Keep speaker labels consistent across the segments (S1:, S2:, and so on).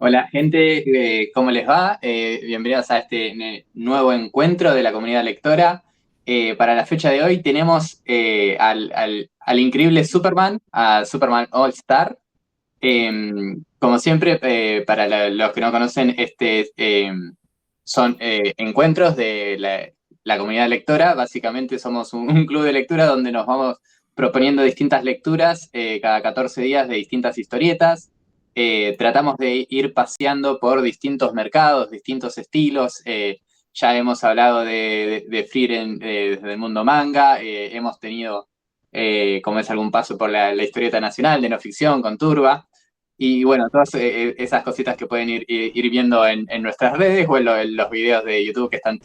S1: Hola gente, ¿cómo les va? Bienvenidos a este nuevo encuentro de la comunidad lectora. Para la fecha de hoy tenemos al increíble Superman, a Superman All Star. Como siempre, para los que no conocen, son encuentros de la comunidad lectora. Básicamente somos un club de lectura donde nos vamos proponiendo distintas lecturas cada 14 días de distintas historietas. Tratamos de ir paseando por distintos mercados, distintos estilos. Ya hemos hablado de Frieren desde el mundo manga. Hemos tenido, como es algún paso por la historieta nacional de no ficción con Turba. Y bueno, todas esas cositas que pueden ir viendo en nuestras redes o en los videos de YouTube que están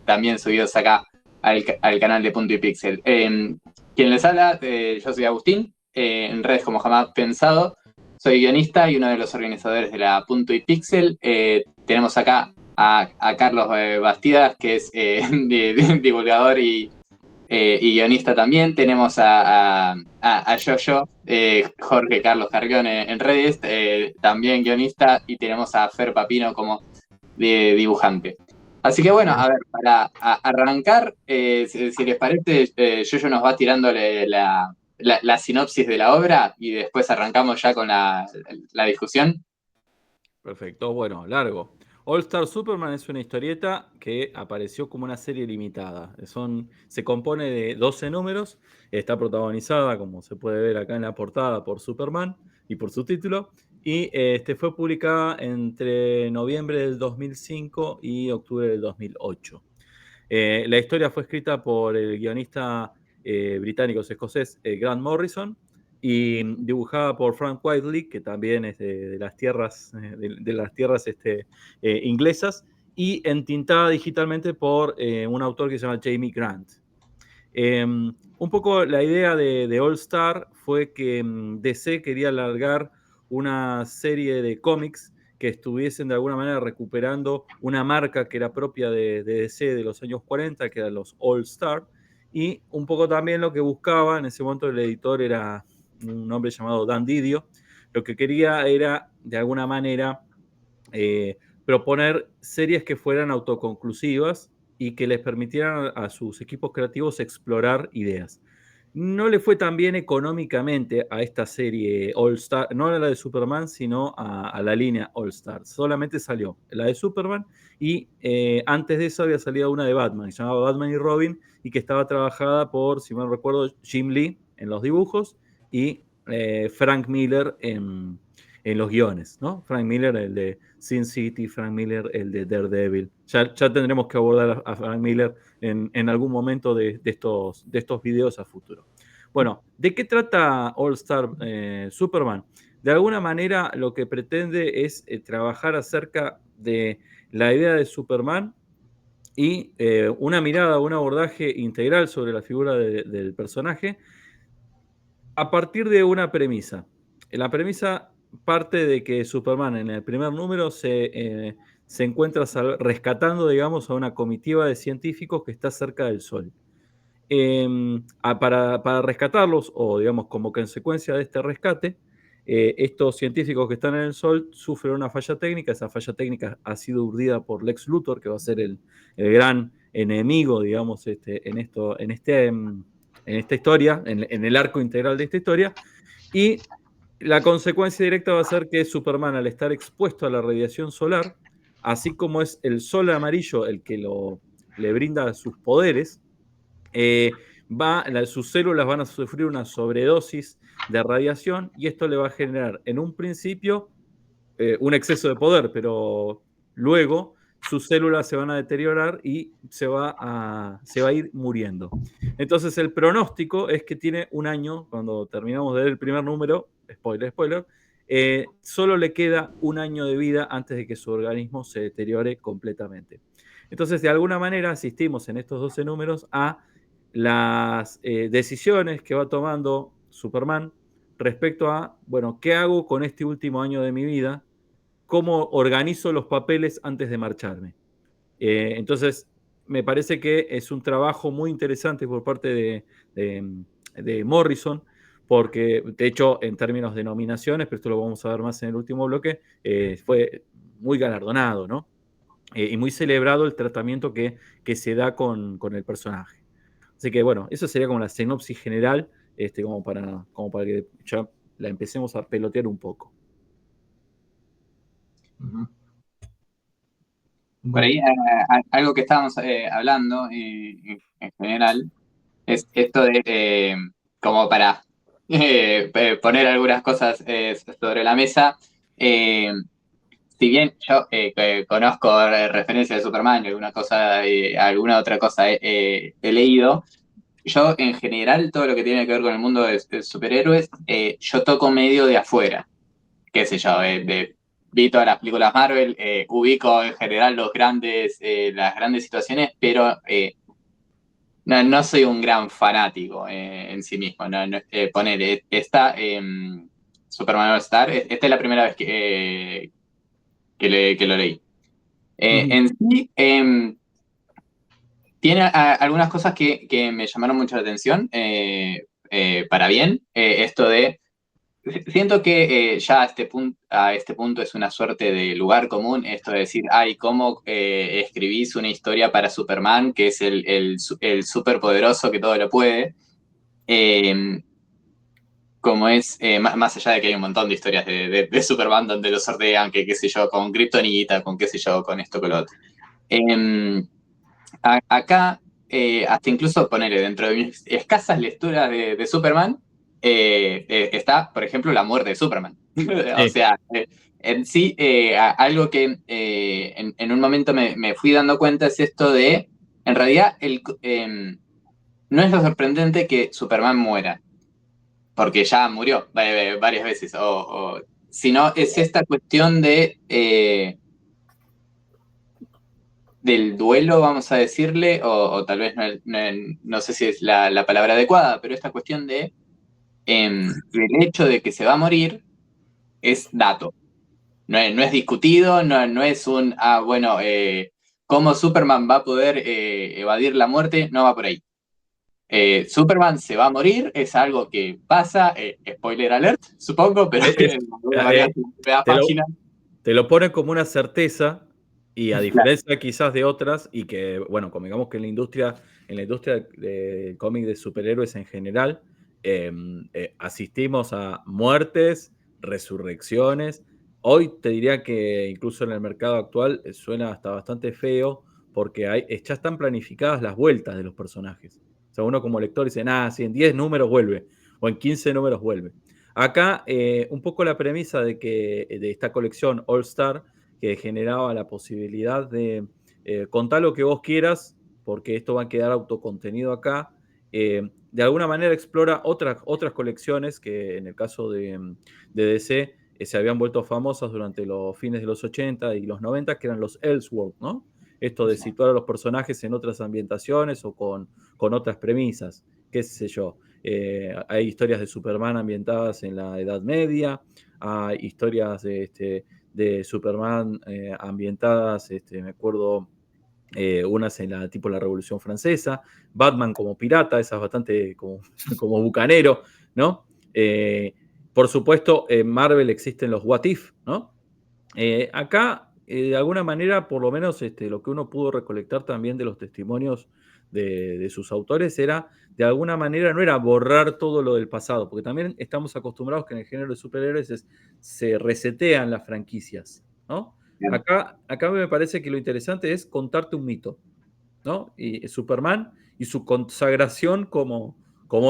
S1: también subidos acá al canal de Punto y Pixel. Quien les habla, yo soy Agustín, en redes como jamás pensado. Soy guionista y uno de los organizadores de la Punto y Pixel. Tenemos acá a Carlos Bastidas, que es divulgador y guionista también. Tenemos a Yoyo, Jorge Carlos Carrión en redes, también guionista, y tenemos a Fer Papino como dibujante. Así que bueno, a ver, para arrancar, si les parece, Yoyo nos va tirándole la sinopsis de la obra y después arrancamos ya con la discusión.
S2: Perfecto, bueno, largo. All Star Superman es una historieta que apareció como una serie limitada. Se compone de 12 números, está protagonizada, como se puede ver acá en la portada, por Superman y por su título, y fue publicada entre noviembre del 2005 y octubre del 2008. La historia fue escrita por el guionista británico-escocés Grant Morrison y dibujada por Frank Whiteley, que también es de las tierras, inglesas, y entintada digitalmente por un autor que se llama Jamie Grant. Un poco la idea de All Star fue que DC quería alargar una serie de cómics que estuviesen de alguna manera recuperando una marca que era propia de DC de los años 40, que eran los All Star, y un poco también lo que buscaba, en ese momento el editor era un hombre llamado Dan Didio, lo que quería era de alguna manera proponer series que fueran autoconclusivas y que les permitieran a sus equipos creativos explorar ideas. No le fue tan bien económicamente a esta serie All Star, no a la de Superman, sino a la línea All Star. Solamente salió la de Superman y antes de eso había salido una de Batman, que se llamaba Batman y Robin, y que estaba trabajada por, si mal recuerdo, Jim Lee en los dibujos y Frank Miller en los guiones, ¿no? Frank Miller, el de Sin City, Frank Miller, el de Daredevil. Ya tendremos que abordar a Frank Miller en algún momento de estos videos a futuro. Bueno, ¿de qué trata All Star Superman? De alguna manera lo que pretende es trabajar acerca de la idea de Superman y una mirada, un abordaje integral sobre la figura del personaje a partir de una premisa. La premisa parte de que Superman en el primer número se encuentra rescatando, digamos, a una comitiva de científicos que está cerca del Sol. Para rescatarlos, o digamos como consecuencia de este rescate, estos científicos que están en el Sol sufren una falla técnica. Esa falla técnica ha sido urdida por Lex Luthor, que va a ser el gran enemigo, digamos, en esta historia, en el arco integral de esta historia, y la consecuencia directa va a ser que Superman, al estar expuesto a la radiación solar, así como es el sol amarillo el que le brinda sus poderes, sus células van a sufrir una sobredosis de radiación y esto le va a generar en un principio un exceso de poder, pero luego sus células se van a deteriorar y se va a ir muriendo. Entonces el pronóstico es que tiene un año, cuando terminamos de ver el primer número, spoiler, solo le queda un año de vida antes de que su organismo se deteriore completamente. Entonces, de alguna manera, asistimos en estos 12 números a las decisiones que va tomando Superman respecto a, bueno, ¿qué hago con este último año de mi vida? ¿Cómo organizo los papeles antes de marcharme? Entonces, me parece que es un trabajo muy interesante por parte de Morrison, porque de hecho, en términos de nominaciones, pero esto lo vamos a ver más en el último bloque, fue muy galardonado, ¿no? Y muy celebrado el tratamiento que se da con el personaje. Así que bueno, eso sería como la sinopsis general, como para que ya la empecemos a pelotear un poco.
S3: Ujú.
S1: Por ahí,
S3: Bueno,
S1: algo que estábamos hablando en general es esto de, como para poner algunas cosas sobre la mesa. eh, si bien yo conozco referencias de Superman y alguna cosa, alguna otra cosa he leído, yo en general todo lo que tiene que ver con el mundo de superhéroes, yo toco medio de afuera, qué sé yo, vi todas las películas Marvel, ubico en general las grandes situaciones, pero no soy un gran fanático en sí mismo. Ponele, esta Superman All Star, esta es la primera vez que lo leí. En sí, tiene algunas cosas que me llamaron mucho la atención, para bien. Esto de, siento que ya a este punto es una suerte de lugar común, esto de decir, ay, ¿cómo escribís una historia para Superman, que es el superpoderoso que todo lo puede? Eh, como es, más allá de que hay un montón de historias de Superman donde lo sortean, que qué sé yo, con Kryptonita, con qué sé yo, con esto, con lo otro. Eh, Acá, hasta incluso ponerle dentro de mis escasas lecturas de Superman, está, por ejemplo, la muerte de Superman. O
S2: Sí.
S1: sea, en sí, algo que en un momento me fui dando cuenta es esto de, en realidad, no es lo sorprendente que Superman muera, porque ya murió varias veces, sino es esta cuestión del duelo, vamos a decirle, o tal vez no sé si es la palabra adecuada, pero esta cuestión de el hecho de que se va a morir es dato, no es discutido, no es bueno, ¿cómo Superman va a poder evadir la muerte? No va por ahí. Superman se va a morir, es algo que pasa, spoiler alert, supongo, pero
S2: Es-
S1: varias
S2: eh, te lo,
S1: páginas.
S2: te lo ponen como una certeza y a diferencia quizás de otras y que, bueno, como digamos que en la industria del cómic de superhéroes en general, asistimos a muertes, resurrecciones. Hoy te diría que incluso en el mercado actual suena hasta bastante feo porque ya están planificadas las vueltas de los personajes. O sea, uno como lector dice, si en 10 números vuelve o en 15 números vuelve. Acá, un poco la premisa de esta colección All Star, que generaba la posibilidad de contar lo que vos quieras, porque esto va a quedar autocontenido acá. De alguna manera explora otras colecciones que en el caso de DC se habían vuelto famosas durante los fines de los 80 y los 90, que eran los Elseworlds, ¿no? Esto de situar a los personajes en otras ambientaciones o con otras premisas, qué sé yo. Hay historias de Superman ambientadas en la Edad Media, hay historias de Superman ambientadas, me acuerdo, unas en tipo la Revolución Francesa, Batman como pirata, esa es bastante como bucanero, ¿no? Por supuesto, en Marvel existen los What If, ¿no? Acá, de alguna manera, por lo menos lo que uno pudo recolectar también de los testimonios de sus autores era, de alguna manera, no era borrar todo lo del pasado, porque también estamos acostumbrados que en el género de superhéroes se resetean las franquicias, ¿no? Acá me parece que lo interesante es contarte un mito, ¿no? Y Superman y su consagración como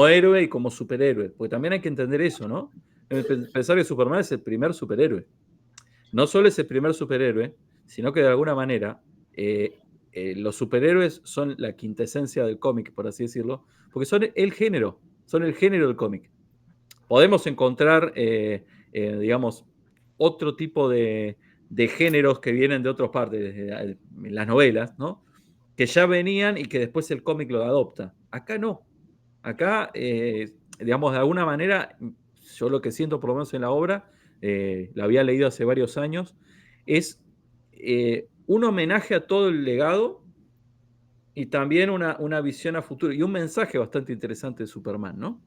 S2: héroe y como superhéroe, porque también hay que entender eso, ¿no? Pensar que Superman es el primer superhéroe. No solo es el primer superhéroe, sino que de alguna manera los superhéroes son la quintesencia del cómic, por así decirlo, porque son el género del cómic. Podemos encontrar, digamos, otro tipo de géneros que vienen de otras partes, las novelas, ¿no? Que ya venían y que después el cómic lo adopta. Acá no. Acá, digamos, de alguna manera, yo lo que siento, por lo menos en la obra, la había leído hace varios años, es un homenaje a todo el legado y también una visión a futuro y un mensaje bastante interesante de Superman, ¿no?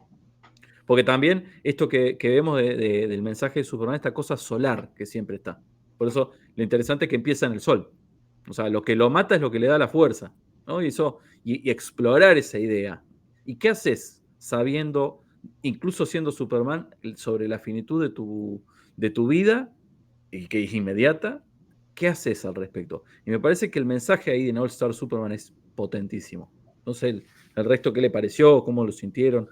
S2: Porque también esto que vemos del mensaje de Superman, esta cosa solar que siempre está, Por eso lo interesante es que empieza en el sol. O sea, lo que lo mata es lo que le da la fuerza, ¿no? Y explorar esa idea. ¿Y qué haces sabiendo, incluso siendo Superman, sobre la finitud de tu vida, y que es inmediata? ¿Qué haces al respecto? Y me parece que el mensaje ahí de All Star Superman es potentísimo. No sé, el resto, ¿qué le pareció? ¿Cómo lo sintieron?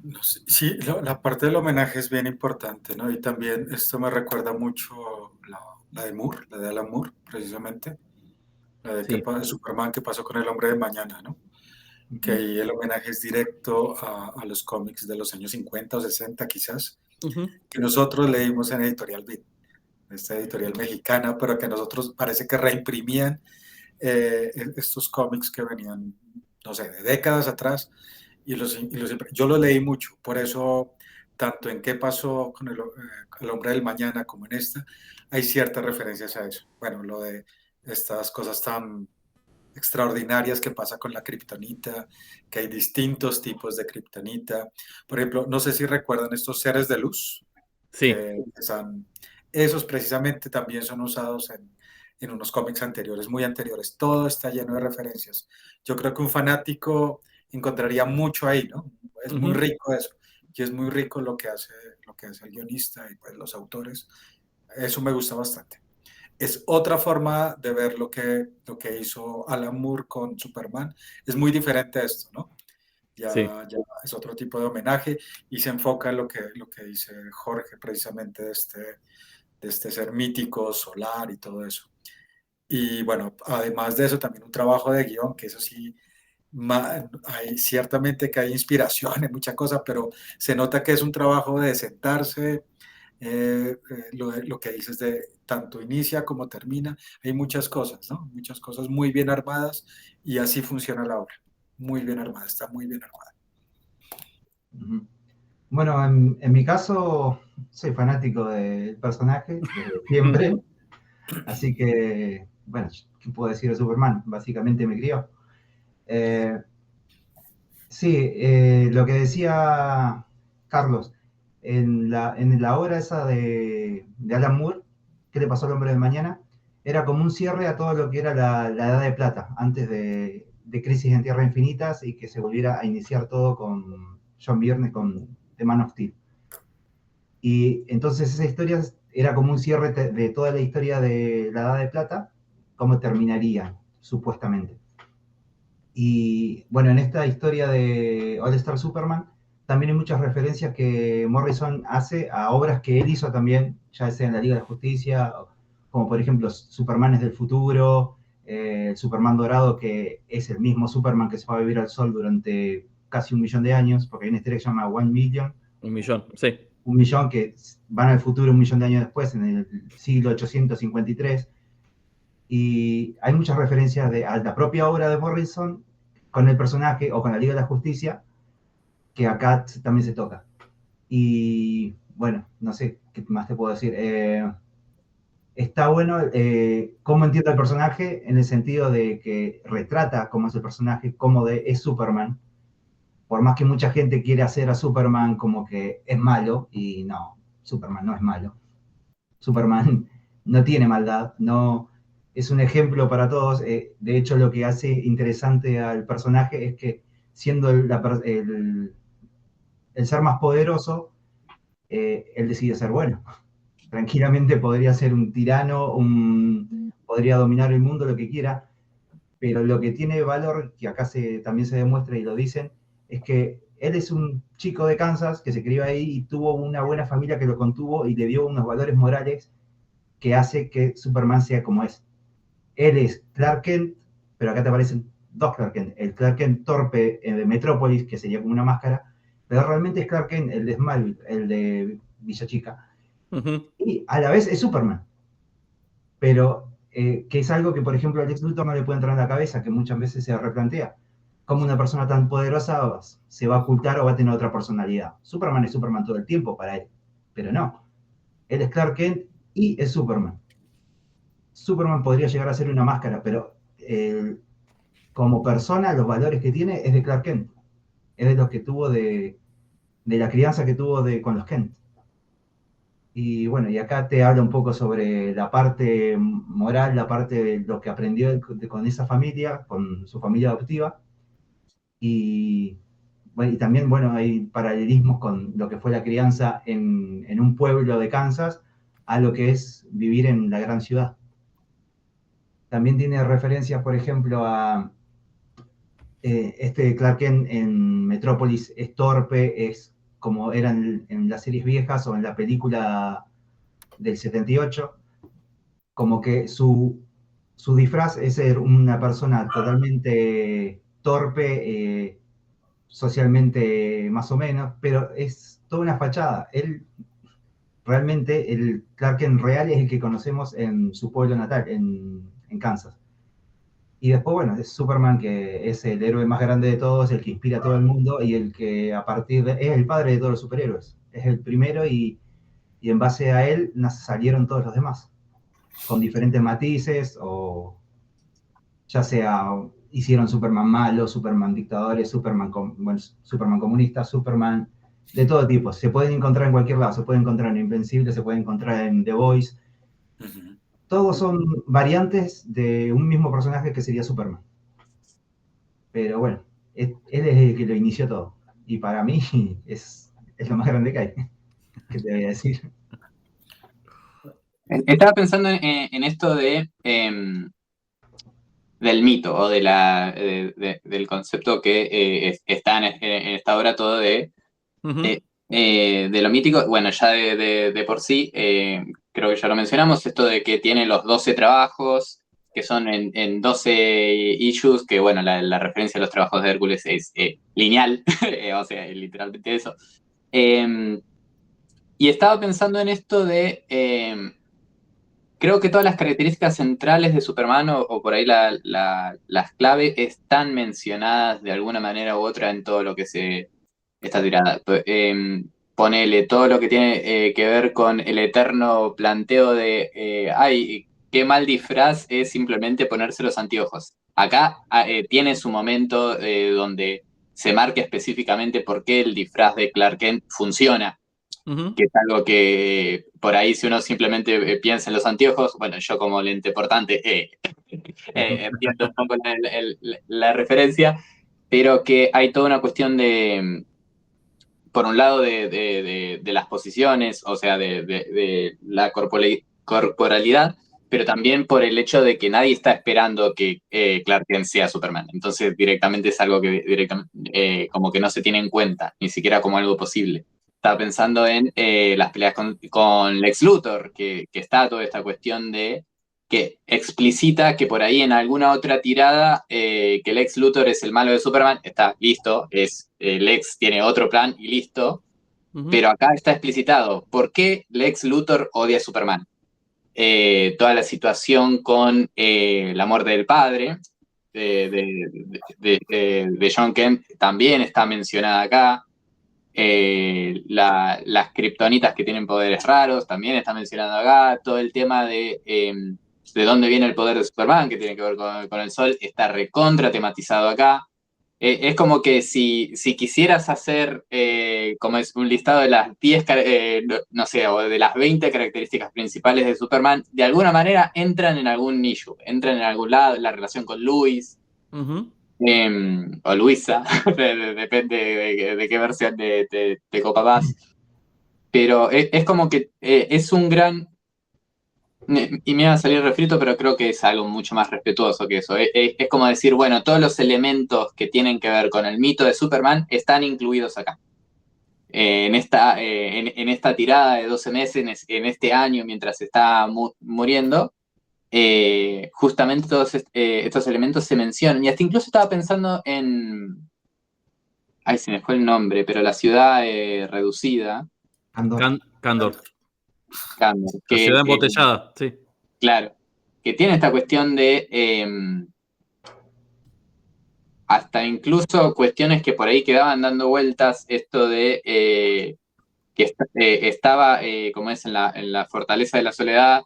S3: No sé, sí, la parte del homenaje es bien importante, ¿no? Y también esto me recuerda mucho la de Moore, la de Alan Moore, precisamente, la de
S2: Sí.
S3: Superman que pasó con el hombre de mañana, ¿no? Que ahí el homenaje es directo a los cómics de los años 50 o 60 quizás,
S2: Ujú.
S3: que nosotros leímos en Editorial Beat, esta editorial mexicana, pero que a nosotros parece que reimprimían estos cómics que venían, no sé, de décadas atrás, yo lo leí mucho, por eso, tanto en qué pasó con el hombre del mañana como en esta, hay ciertas referencias a eso. Bueno, lo de estas cosas tan extraordinarias que pasa con la kriptonita, que hay distintos tipos de kriptonita. Por ejemplo, no sé si recuerdan estos seres de luz,
S2: Sí.
S3: esos precisamente también son usados en unos cómics anteriores, muy anteriores. Todo está lleno de referencias. Yo creo que un fanático encontraría mucho ahí, ¿no? Es muy
S2: Ujú.
S3: rico eso. Y es muy rico lo que hace el guionista y pues los autores. Eso me gusta bastante. Es otra forma de ver lo que hizo Alan Moore con Superman. Es muy diferente a esto, ¿no?
S2: Sí.
S3: Ya es otro tipo de homenaje y se enfoca en lo que dice Jorge precisamente de este ser mítico, solar y todo eso. Y bueno, además de eso, también un trabajo de guión, que eso sí, hay, ciertamente que hay inspiración en muchas cosas, pero se nota que es un trabajo de sentarse, lo que dices de tanto inicia como termina, hay muchas cosas, ¿no? Muchas cosas muy bien armadas y así funciona la obra. Muy bien armada, está muy bien armada.
S4: Bueno, en mi caso, soy fanático del personaje desde siempre, así que, bueno, ¿qué puedo decir de Superman? Básicamente me crió. Eh, sí, lo que decía Carlos, en la obra esa de Alan Moore, ¿qué le pasó al hombre de mañana? Era como un cierre a todo lo que era la Edad de Plata, antes de Crisis en Tierra Infinitas y que se volviera a iniciar todo con John Byrne, con The Man of Steel. Y entonces esa historia era como un cierre de toda la historia de la Edad de Plata, cómo terminaría, supuestamente. Y bueno, en esta historia de All Star Superman también hay muchas referencias que Morrison hace a obras que él hizo también, ya sea en la Liga de la Justicia, como por ejemplo Supermanes del futuro, el Superman dorado, que es el mismo Superman que se fue a vivir al sol durante casi 1 millón de años, porque hay una historia que se llama 1 Million,
S2: 1 millón, sí.
S4: 1 millón que van al futuro 1 millón de años después, en el siglo 853. Y hay muchas referencias a la propia obra de Morrison con el personaje o con la Liga de la Justicia, que acá también se toca. Y bueno, no sé qué más te puedo decir. Está bueno cómo entiendo el personaje en el sentido de que retrata cómo es el personaje, cómo es Superman. Por más que mucha gente quiere hacer a Superman como que es malo, y no, Superman no es malo. Superman no tiene maldad, no es un ejemplo para todos. De hecho, lo que hace interesante al personaje es que siendo el ser más poderoso, él decide ser bueno. Tranquilamente podría ser un tirano, podría dominar el mundo, lo que quiera, pero lo que tiene valor, que acá también se demuestra y lo dicen, es que él es un chico de Kansas que se crió ahí y tuvo una buena familia que lo contuvo y le dio unos valores morales que hace que Superman sea como es. Él es Clark Kent, pero acá te aparecen dos Clark Kent. El Clark Kent torpe de Metrópolis, que sería como una máscara, pero realmente es Clark Kent, el de Smallville, el de Villa Chica.
S2: Ujú.
S4: Y a la vez es Superman. Pero que es algo que, por ejemplo, a Lex Luthor no le puede entrar en la cabeza, que muchas veces se replantea. ¿Cómo una persona tan poderosa se va a ocultar o va a tener otra personalidad? Superman es Superman todo el tiempo para él, pero no. Él es Clark Kent y es Superman. Superman podría llegar a ser una máscara, pero como persona, los valores que tiene es de Clark Kent. Es de los que tuvo de la crianza que tuvo con los Kent. Y bueno, y acá te habla un poco sobre la parte moral, la parte de lo que aprendió con esa familia, con su familia adoptiva. Y, bueno, y también, bueno, hay paralelismos con lo que fue la crianza en un pueblo de Kansas a lo que es vivir en la gran ciudad. También tiene referencias, por ejemplo, a este Clark Kent en Metrópolis es torpe, es como eran en las series viejas o en la película del 78, como que su disfraz es ser una persona totalmente torpe, socialmente más o menos, pero es toda una fachada. Él realmente, el Clark Kent real es el que conocemos en su pueblo natal, en Kansas. Y después, bueno, es Superman, que es el héroe más grande de todos, el que inspira a todo el mundo y el que a partir de... es el padre de todos los superhéroes. Es el primero y en base a él salieron todos los demás, con diferentes matices o ya sea hicieron Superman malo, Superman dictadores, bueno, Superman comunista, Superman de todo tipo. Se pueden encontrar en cualquier lado, se puede encontrar en Invencible, se puede encontrar en The Voice. Todos son variantes de un mismo personaje que sería Superman. Pero bueno, él es el que lo inició todo. Y para mí es lo más grande que hay. ¿Qué te voy a decir?
S1: Estaba pensando en esto del mito o del concepto que está en esta obra todo de lo mítico. Bueno, ya de por sí, creo que ya lo mencionamos, esto de que tiene los 12 trabajos, que son en 12 issues, que bueno, la referencia a los trabajos de Hércules es lineal, o sea, literalmente eso. Y estaba pensando en esto creo que todas las características centrales de Superman o por ahí las claves están mencionadas de alguna manera u otra en todo lo que está tirada. Ponele todo lo que tiene que ver con el eterno planteo de, ay, qué mal disfraz es simplemente ponerse los anteojos. Acá tiene su momento donde se marca específicamente por qué el disfraz de Clark Kent funciona. Que es algo que por ahí si uno simplemente piensa en los anteojos, bueno, yo como lente portante entiendo un poco la referencia, pero que hay toda una cuestión por un lado, de las posiciones, o sea, de la corporalidad, pero también por el hecho de que nadie está esperando que Clark Kent sea Superman. Entonces directamente es algo que como que no se tiene en cuenta, ni siquiera como algo posible. Estaba pensando en las peleas con Lex Luthor, que está toda esta cuestión de que explicita que por ahí en alguna otra tirada que Lex Luthor es el malo de Superman, está listo, Lex tiene otro plan y listo, pero acá está explicitado por qué Lex Luthor odia a Superman. Toda la situación con la muerte del padre de John Kent también está mencionada acá. Las kriptonitas que tienen poderes raros también está mencionado acá. Todo el tema de dónde viene el poder de Superman, que tiene que ver con el sol, está recontra tematizado acá. Es como que si quisieras hacer como es un listado de las 10, no sé, o de las 20 características principales de Superman, de alguna manera entran en algún nicho, entran en algún lado, la relación con Lois, o Luisa, depende de qué versión de copa vas. Pero es como que es un gran... Y me iba a salir refrito, pero creo que es algo mucho más respetuoso que eso. Es como decir, bueno, todos los elementos que tienen que ver con el mito de Superman están incluidos acá. En esta tirada de 12 meses, en este año, mientras está muriendo, justamente todos estos elementos se mencionan. Y hasta incluso estaba pensando en... Ay, se me fue el nombre, pero la ciudad reducida.
S2: Kandor. La
S1: Que,
S2: ciudad embotellada, sí.
S1: Claro, que tiene esta cuestión de hasta incluso cuestiones que por ahí quedaban dando vueltas, esto de que estaba, como es en la Fortaleza de la Soledad,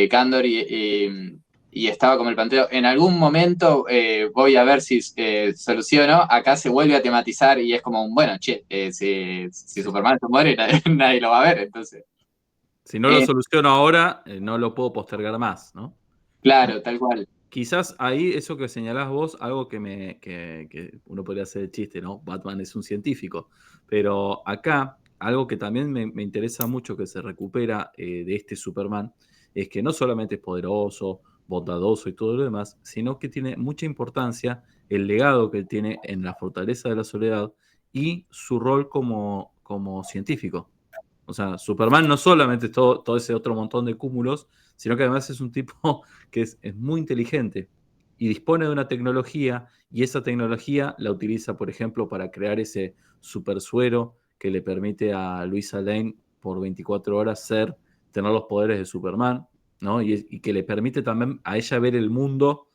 S1: Kandor y estaba como el planteo, en algún momento voy a ver si soluciono, acá se vuelve a tematizar y es como un, bueno, che, si Superman se muere, nadie lo va a ver, entonces
S2: Si no lo soluciono ahora, no lo puedo postergar más, ¿no?
S1: Claro, tal cual.
S2: Quizás ahí eso que señalás vos, algo que uno podría hacer el chiste, ¿no? Batman es un científico. Pero acá, algo que también me interesa mucho que se recupera de este Superman, es que no solamente es poderoso, bondadoso y todo lo demás, sino que tiene mucha importancia el legado que él tiene en la Fortaleza de la Soledad y su rol como científico. O sea, Superman no solamente es todo ese otro montón de cúmulos, sino que además es un tipo que es muy inteligente y dispone de una tecnología, y esa tecnología la utiliza, por ejemplo, para crear ese super suero que le permite a Luisa Lane por 24 horas tener los poderes de Superman, ¿no? Y que le permite también a ella ver el mundo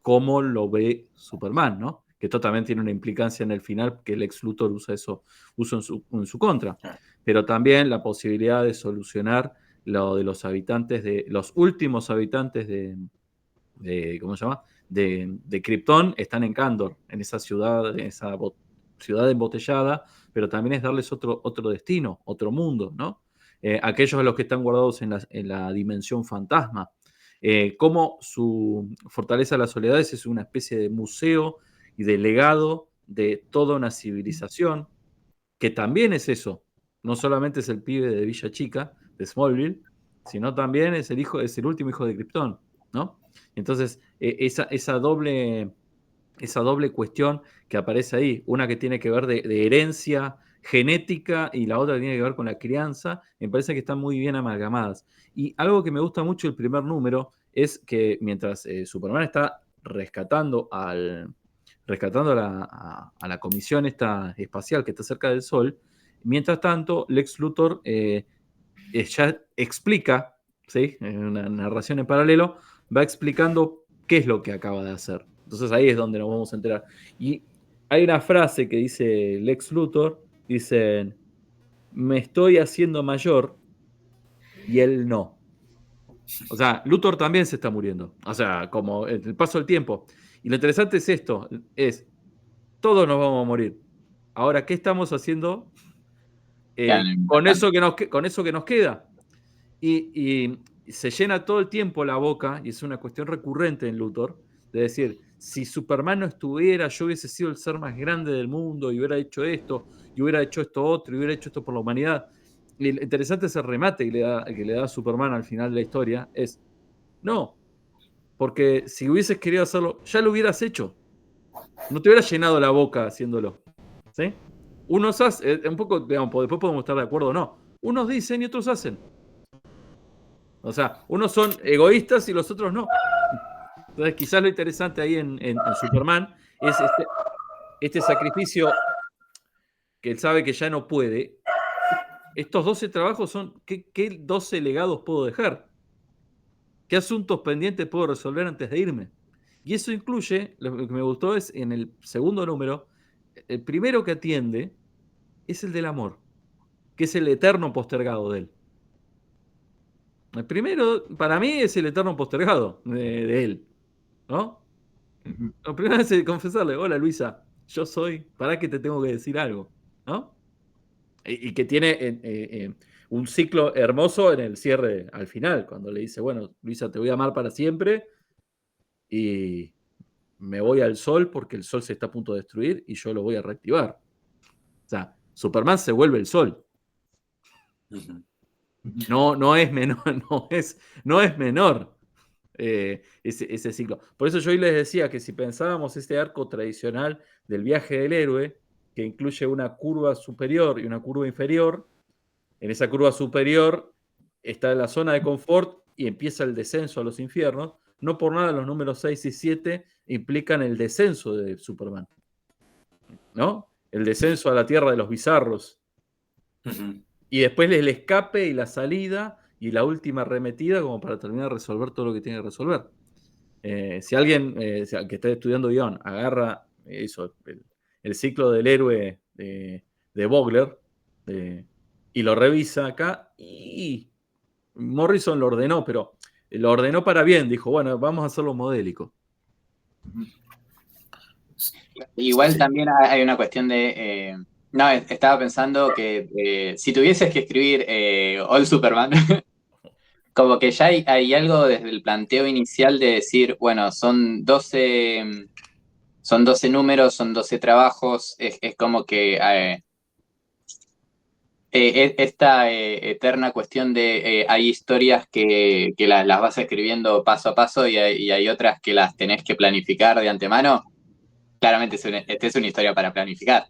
S2: como lo ve Superman, ¿no? Que esto también tiene una implicancia en el final, que el Lex Luthor usa en su contra. Pero también la posibilidad de solucionar lo de los habitantes los últimos habitantes de ¿cómo se llama? De Krypton están en Kandor, en esa ciudad embotellada, pero también es darles otro destino, otro mundo, ¿no? Aquellos a los que están guardados en la dimensión fantasma. Como su Fortaleza de las Soledades es una especie de museo y de legado de toda una civilización, que también es eso. No solamente es el pibe de Villa Chica, de Smallville, sino también es el último hijo de Krypton, ¿no? Entonces, esa doble cuestión que aparece ahí, una que tiene que ver de herencia genética y la otra que tiene que ver con la crianza, me parece que están muy bien amalgamadas. Y algo que me gusta mucho del primer número es que mientras Superman está rescatando a la comisión esta espacial que está cerca del Sol, mientras tanto Lex Luthor ya explica, ¿sí? En una narración en paralelo, va explicando qué es lo que acaba de hacer. Entonces ahí es donde nos vamos a enterar. Y hay una frase que dice Lex Luthor, dicen, me estoy haciendo mayor, y él no. O sea, Luthor también se está muriendo. O sea, como el paso del tiempo. Y lo interesante es esto, todos nos vamos a morir. Ahora, ¿qué estamos haciendo con eso que nos queda? Y se llena todo el tiempo la boca, y es una cuestión recurrente en Luthor, de decir, si Superman no estuviera, yo hubiese sido el ser más grande del mundo, y hubiera hecho esto, y hubiera hecho esto otro, y hubiera hecho esto por la humanidad. Y lo interesante es el remate que le da Superman al final de la historia, es, no, porque si hubieses querido hacerlo, ya lo hubieras hecho. No te hubieras llenado la boca haciéndolo. ¿Sí? Unos hacen, un poco, digamos, después podemos estar de acuerdo o no. Unos dicen y otros hacen. O sea, unos son egoístas y los otros no. Entonces, quizás lo interesante ahí en Superman es este sacrificio que él sabe que ya no puede. Estos 12 trabajos son, ¿qué 12 legados puedo dejar? ¿Qué asuntos pendientes puedo resolver antes de irme? Y eso incluye, lo que me gustó es en el segundo número, el primero que atiende es el del amor, que es el eterno postergado de él. El primero, para mí, es el eterno postergado de él, ¿no? Lo primero es confesarle, hola Luisa, yo soy, ¿para qué te tengo que decir algo? ¿No? Y que tiene un ciclo hermoso en el cierre al final, cuando le dice, bueno, Luisa, te voy a amar para siempre y me voy al sol porque el sol se está a punto de destruir y yo lo voy a reactivar. O sea, Superman se vuelve el sol. No es menor, no es menor ese ciclo. Por eso yo hoy les decía que si pensábamos este arco tradicional del viaje del héroe, que incluye una curva superior y una curva inferior, en esa curva superior está la zona de confort y empieza el descenso a los infiernos. No por nada los números 6 y 7 implican el descenso de Superman, ¿no? El descenso a la tierra de los bizarros. Y después el escape y la salida y la última arremetida como para terminar de resolver todo lo que tiene que resolver. Si alguien que esté estudiando guión agarra eso, el ciclo del héroe de Vogler y lo revisa acá, y Morrison lo ordenó, pero lo ordenó para bien. Dijo, bueno, vamos a hacerlo modélico.
S1: Igual también hay una cuestión de... no, estaba pensando que si tuvieses que escribir All Superman, como que ya hay algo desde el planteo inicial de decir, bueno, son 12 números, son 12 trabajos, es como que esta eterna cuestión de hay historias que las vas escribiendo paso a paso y hay otras que las tenés que planificar de antemano. Claramente esta es una historia para planificar.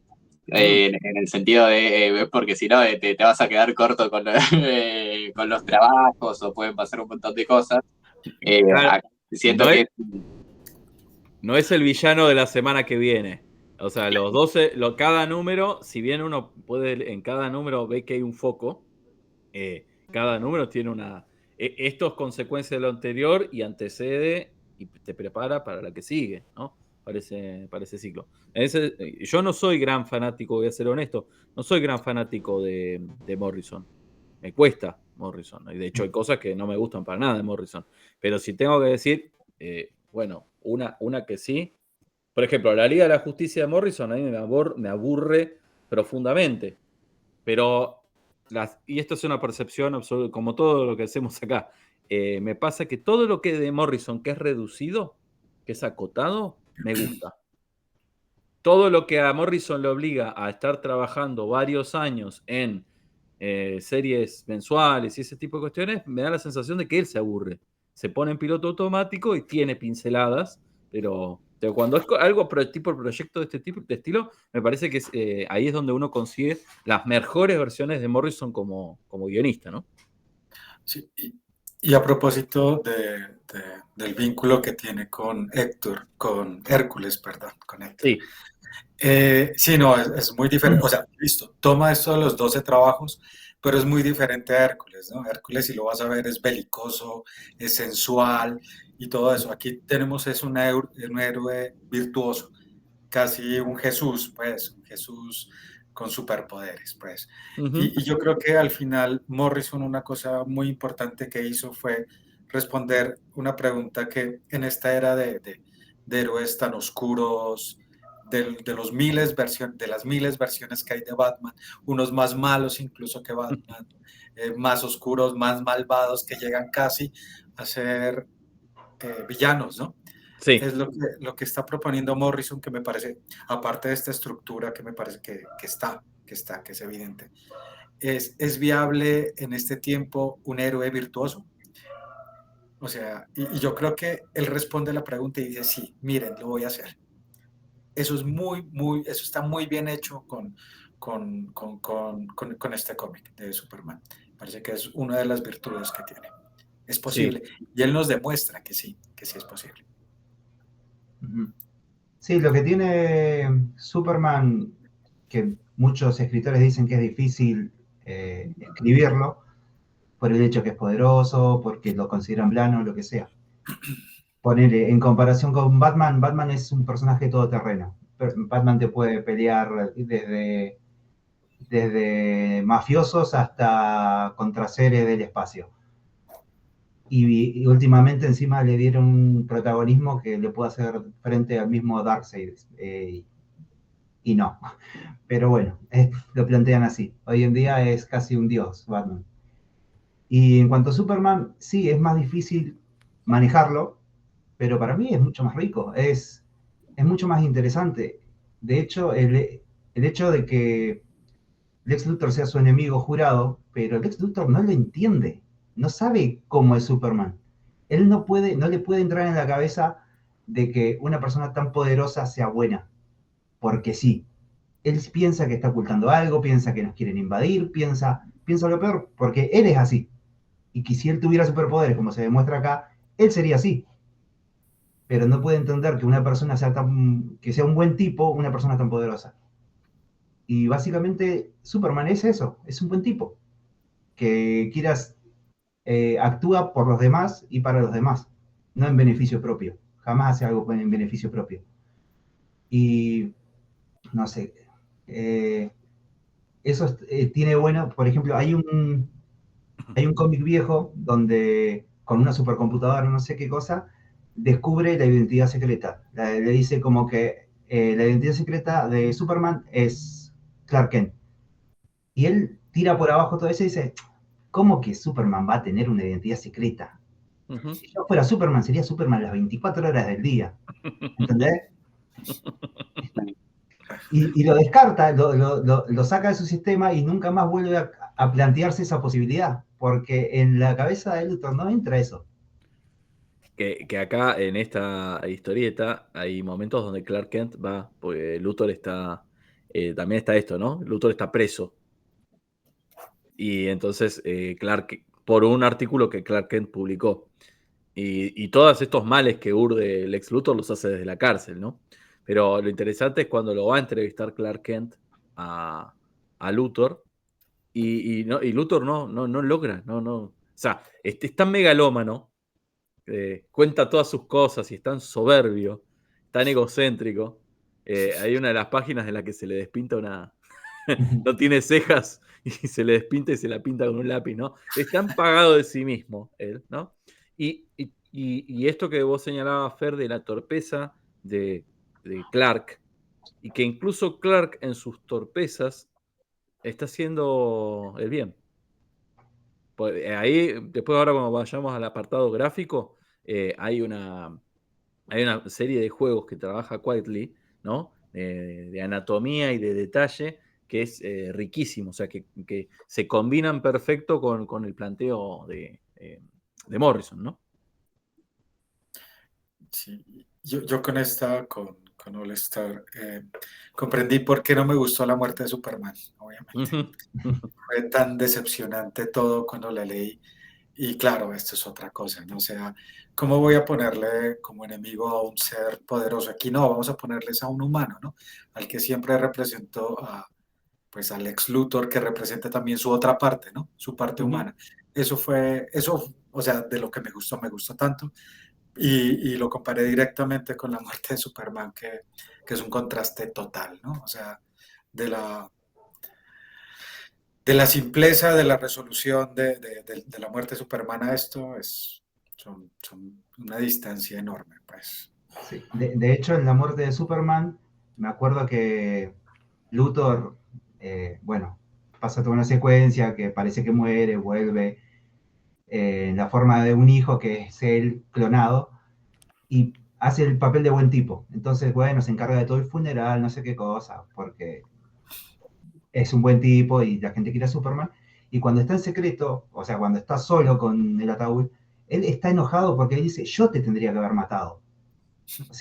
S1: En el sentido de, porque si no, te vas a quedar corto con los trabajos o pueden pasar un montón de cosas.
S2: Claro,
S1: Siento
S2: no
S1: que...
S2: no es el villano de la semana que viene. O sea, los 12, cada número, si bien uno puede en cada número ve que hay un foco, cada número tiene una... esto es consecuencia de lo anterior y antecede y te prepara para la que sigue, ¿no? Para ese ciclo. Yo no soy gran fanático, voy a ser honesto, no soy gran fanático de Morrison. Me cuesta Morrison. Y de hecho hay cosas que no me gustan para nada de Morrison. Pero si tengo que decir, bueno, una que sí. Por ejemplo, la Liga de la Justicia de Morrison a mí me aburre profundamente. Pero, y esto es una percepción absoluta, como todo lo que hacemos acá, me pasa que todo lo que de Morrison que es reducido, que es acotado, me gusta. Todo lo que a Morrison le obliga a estar trabajando varios años en series mensuales y ese tipo de cuestiones, me da la sensación de que él se aburre. Se pone en piloto automático y tiene pinceladas, pero cuando es algo tipo proyecto de este tipo de estilo, me parece que ahí es donde uno consigue las mejores versiones de Morrison como guionista, ¿no?
S3: Sí, y a propósito del vínculo que tiene con Hércules, perdón, con Héctor.
S2: Sí.
S3: Sí, no, es muy diferente. O sea, listo, toma esto de los 12 trabajos, pero es muy diferente a Hércules, ¿no? Hércules, si lo vas a ver, es belicoso, es sensual y todo eso. Aquí tenemos un héroe virtuoso, casi un Jesús, pues, un Jesús con superpoderes, pues. Y yo creo que al final Morrison, una cosa muy importante que hizo fue responder una pregunta que en esta era de héroes tan oscuros, de las miles versiones que hay de Batman, unos más malos incluso que Batman, más oscuros, más malvados, que llegan casi a ser villanos, ¿no?
S2: Sí.
S3: Es lo que está proponiendo Morrison, que me parece, aparte de esta estructura que me parece que es evidente, ¿es viable en este tiempo un héroe virtuoso? O sea, y yo creo que él responde la pregunta y dice, sí, miren, lo voy a hacer. Eso es eso está muy bien hecho con este cómic de Superman. Parece que es una de las virtudes que tiene. Es posible. Sí. Y él nos demuestra que sí es posible.
S4: Sí, lo que tiene Superman, que muchos escritores dicen que es difícil escribirlo, por el hecho que es poderoso, porque lo consideran plano, lo que sea. Ponele, en comparación con Batman, Batman es un personaje todoterreno. Batman te puede pelear desde mafiosos hasta contra seres del espacio. Y últimamente encima le dieron un protagonismo que le puede hacer frente al mismo Darkseid. Y no. Pero bueno, lo plantean así. Hoy en día es casi un dios, Batman. Y en cuanto a Superman, sí, es más difícil manejarlo, pero para mí es mucho más rico, es mucho más interesante. De hecho, el hecho de que Lex Luthor sea su enemigo jurado, pero Lex Luthor no lo entiende, no sabe cómo es Superman. Él no le puede entrar en la cabeza de que una persona tan poderosa sea buena, porque sí. Él piensa que está ocultando algo, piensa que nos quieren invadir, piensa lo peor, porque él es así. Y que si él tuviera superpoderes, como se demuestra acá, él sería así. Pero no puede entender que una persona que sea un buen tipo, una persona tan poderosa. Y básicamente Superman es eso, es un buen tipo, que actúa por los demás y para los demás, no en beneficio propio. Jamás hace algo en beneficio propio. Y no sé, eso tiene bueno, por ejemplo, hay un cómic viejo donde con una supercomputadora, no sé qué cosa, descubre la identidad secreta. Le dice como que la identidad secreta de Superman es Clark Kent. Y él tira por abajo todo eso y dice, ¿cómo que Superman va a tener una identidad secreta? Si yo fuera Superman, sería Superman las 24 horas del día. ¿Entendés? Y lo descarta, lo saca de su sistema y nunca más vuelve a plantearse esa posibilidad, porque en la cabeza de Luthor no entra eso.
S2: Que acá en esta historieta hay momentos donde Clark Kent va, porque Luthor está, también está esto, ¿no? Luthor está preso. Y entonces Clark, por un artículo que Clark Kent publicó, y todos estos males que urde el ex Luthor los hace desde la cárcel, ¿no? Pero lo interesante es cuando lo va a entrevistar Clark Kent a Luthor, y Luthor no logra, o sea, es tan megalómano, cuenta todas sus cosas y es tan soberbio, tan egocéntrico. Hay una de las páginas en la que se le despinta una... no tiene cejas y se le despinta y se la pinta con un lápiz, ¿no? Es tan pagado de sí mismo él, ¿no? Y esto que vos señalabas, Fer, de la torpeza de Clark, y que incluso Clark en sus torpezas está haciendo el bien. Ahí, después ahora cuando vayamos al apartado gráfico, hay una serie de juegos que trabaja Quietly, ¿no? De anatomía y de detalle, que es riquísimo, o sea, que se combinan perfecto con el planteo de Morrison, ¿no?
S3: Sí. Yo con All Star, comprendí por qué no me gustó la muerte de Superman, obviamente. Fue tan decepcionante todo cuando la leí. Y claro, esto es otra cosa, ¿no? O sea, ¿cómo voy a ponerle como enemigo a un ser poderoso? Aquí no, vamos a ponerles a un humano, ¿no? Al que siempre representó pues al ex Luthor, que representa también su otra parte, ¿no? Su parte humana. Eso, o sea, de lo que me gustó tanto. Y lo comparé directamente con la muerte de Superman, que es un contraste total, ¿no? O sea, de la simpleza de la resolución de la muerte de Superman a esto son una distancia enorme, pues.
S4: Sí. De hecho, en la muerte de Superman, me acuerdo que Luthor, bueno, pasa toda una secuencia que parece que muere, vuelve en la forma de un hijo que es él clonado y hace el papel de buen tipo. Entonces, bueno, se encarga de todo el funeral, no sé qué cosa, porque es un buen tipo y la gente quiere a Superman. Y cuando está en secreto, o sea, cuando está solo con el ataúd, él está enojado porque él dice, yo te tendría que haber matado. O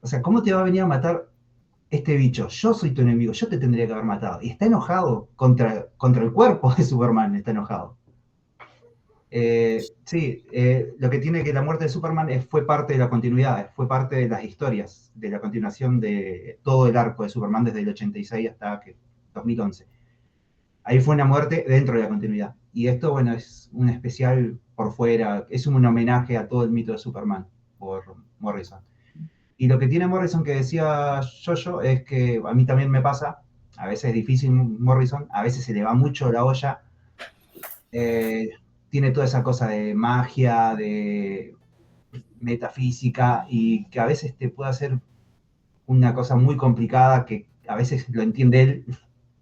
S4: sea, ¿cómo te va a venir a matar este bicho? Yo soy tu enemigo, yo te tendría que haber matado. Y está enojado contra el cuerpo de Superman, está enojado. Sí, lo que tiene que la muerte de Superman fue parte de la continuidad, fue parte de las historias, de la continuación de todo el arco de Superman desde el 86 hasta 2011. Ahí fue una muerte dentro de la continuidad. Y esto, bueno, es un especial por fuera, es un homenaje a todo el mito de Superman por Morrison. Y lo que tiene Morrison que decía Jojo es que a mí también me pasa, a veces es difícil Morrison, a veces se le va mucho la olla. Tiene toda esa cosa de magia, de metafísica, y que a veces te puede hacer una cosa muy complicada que a veces lo entiende él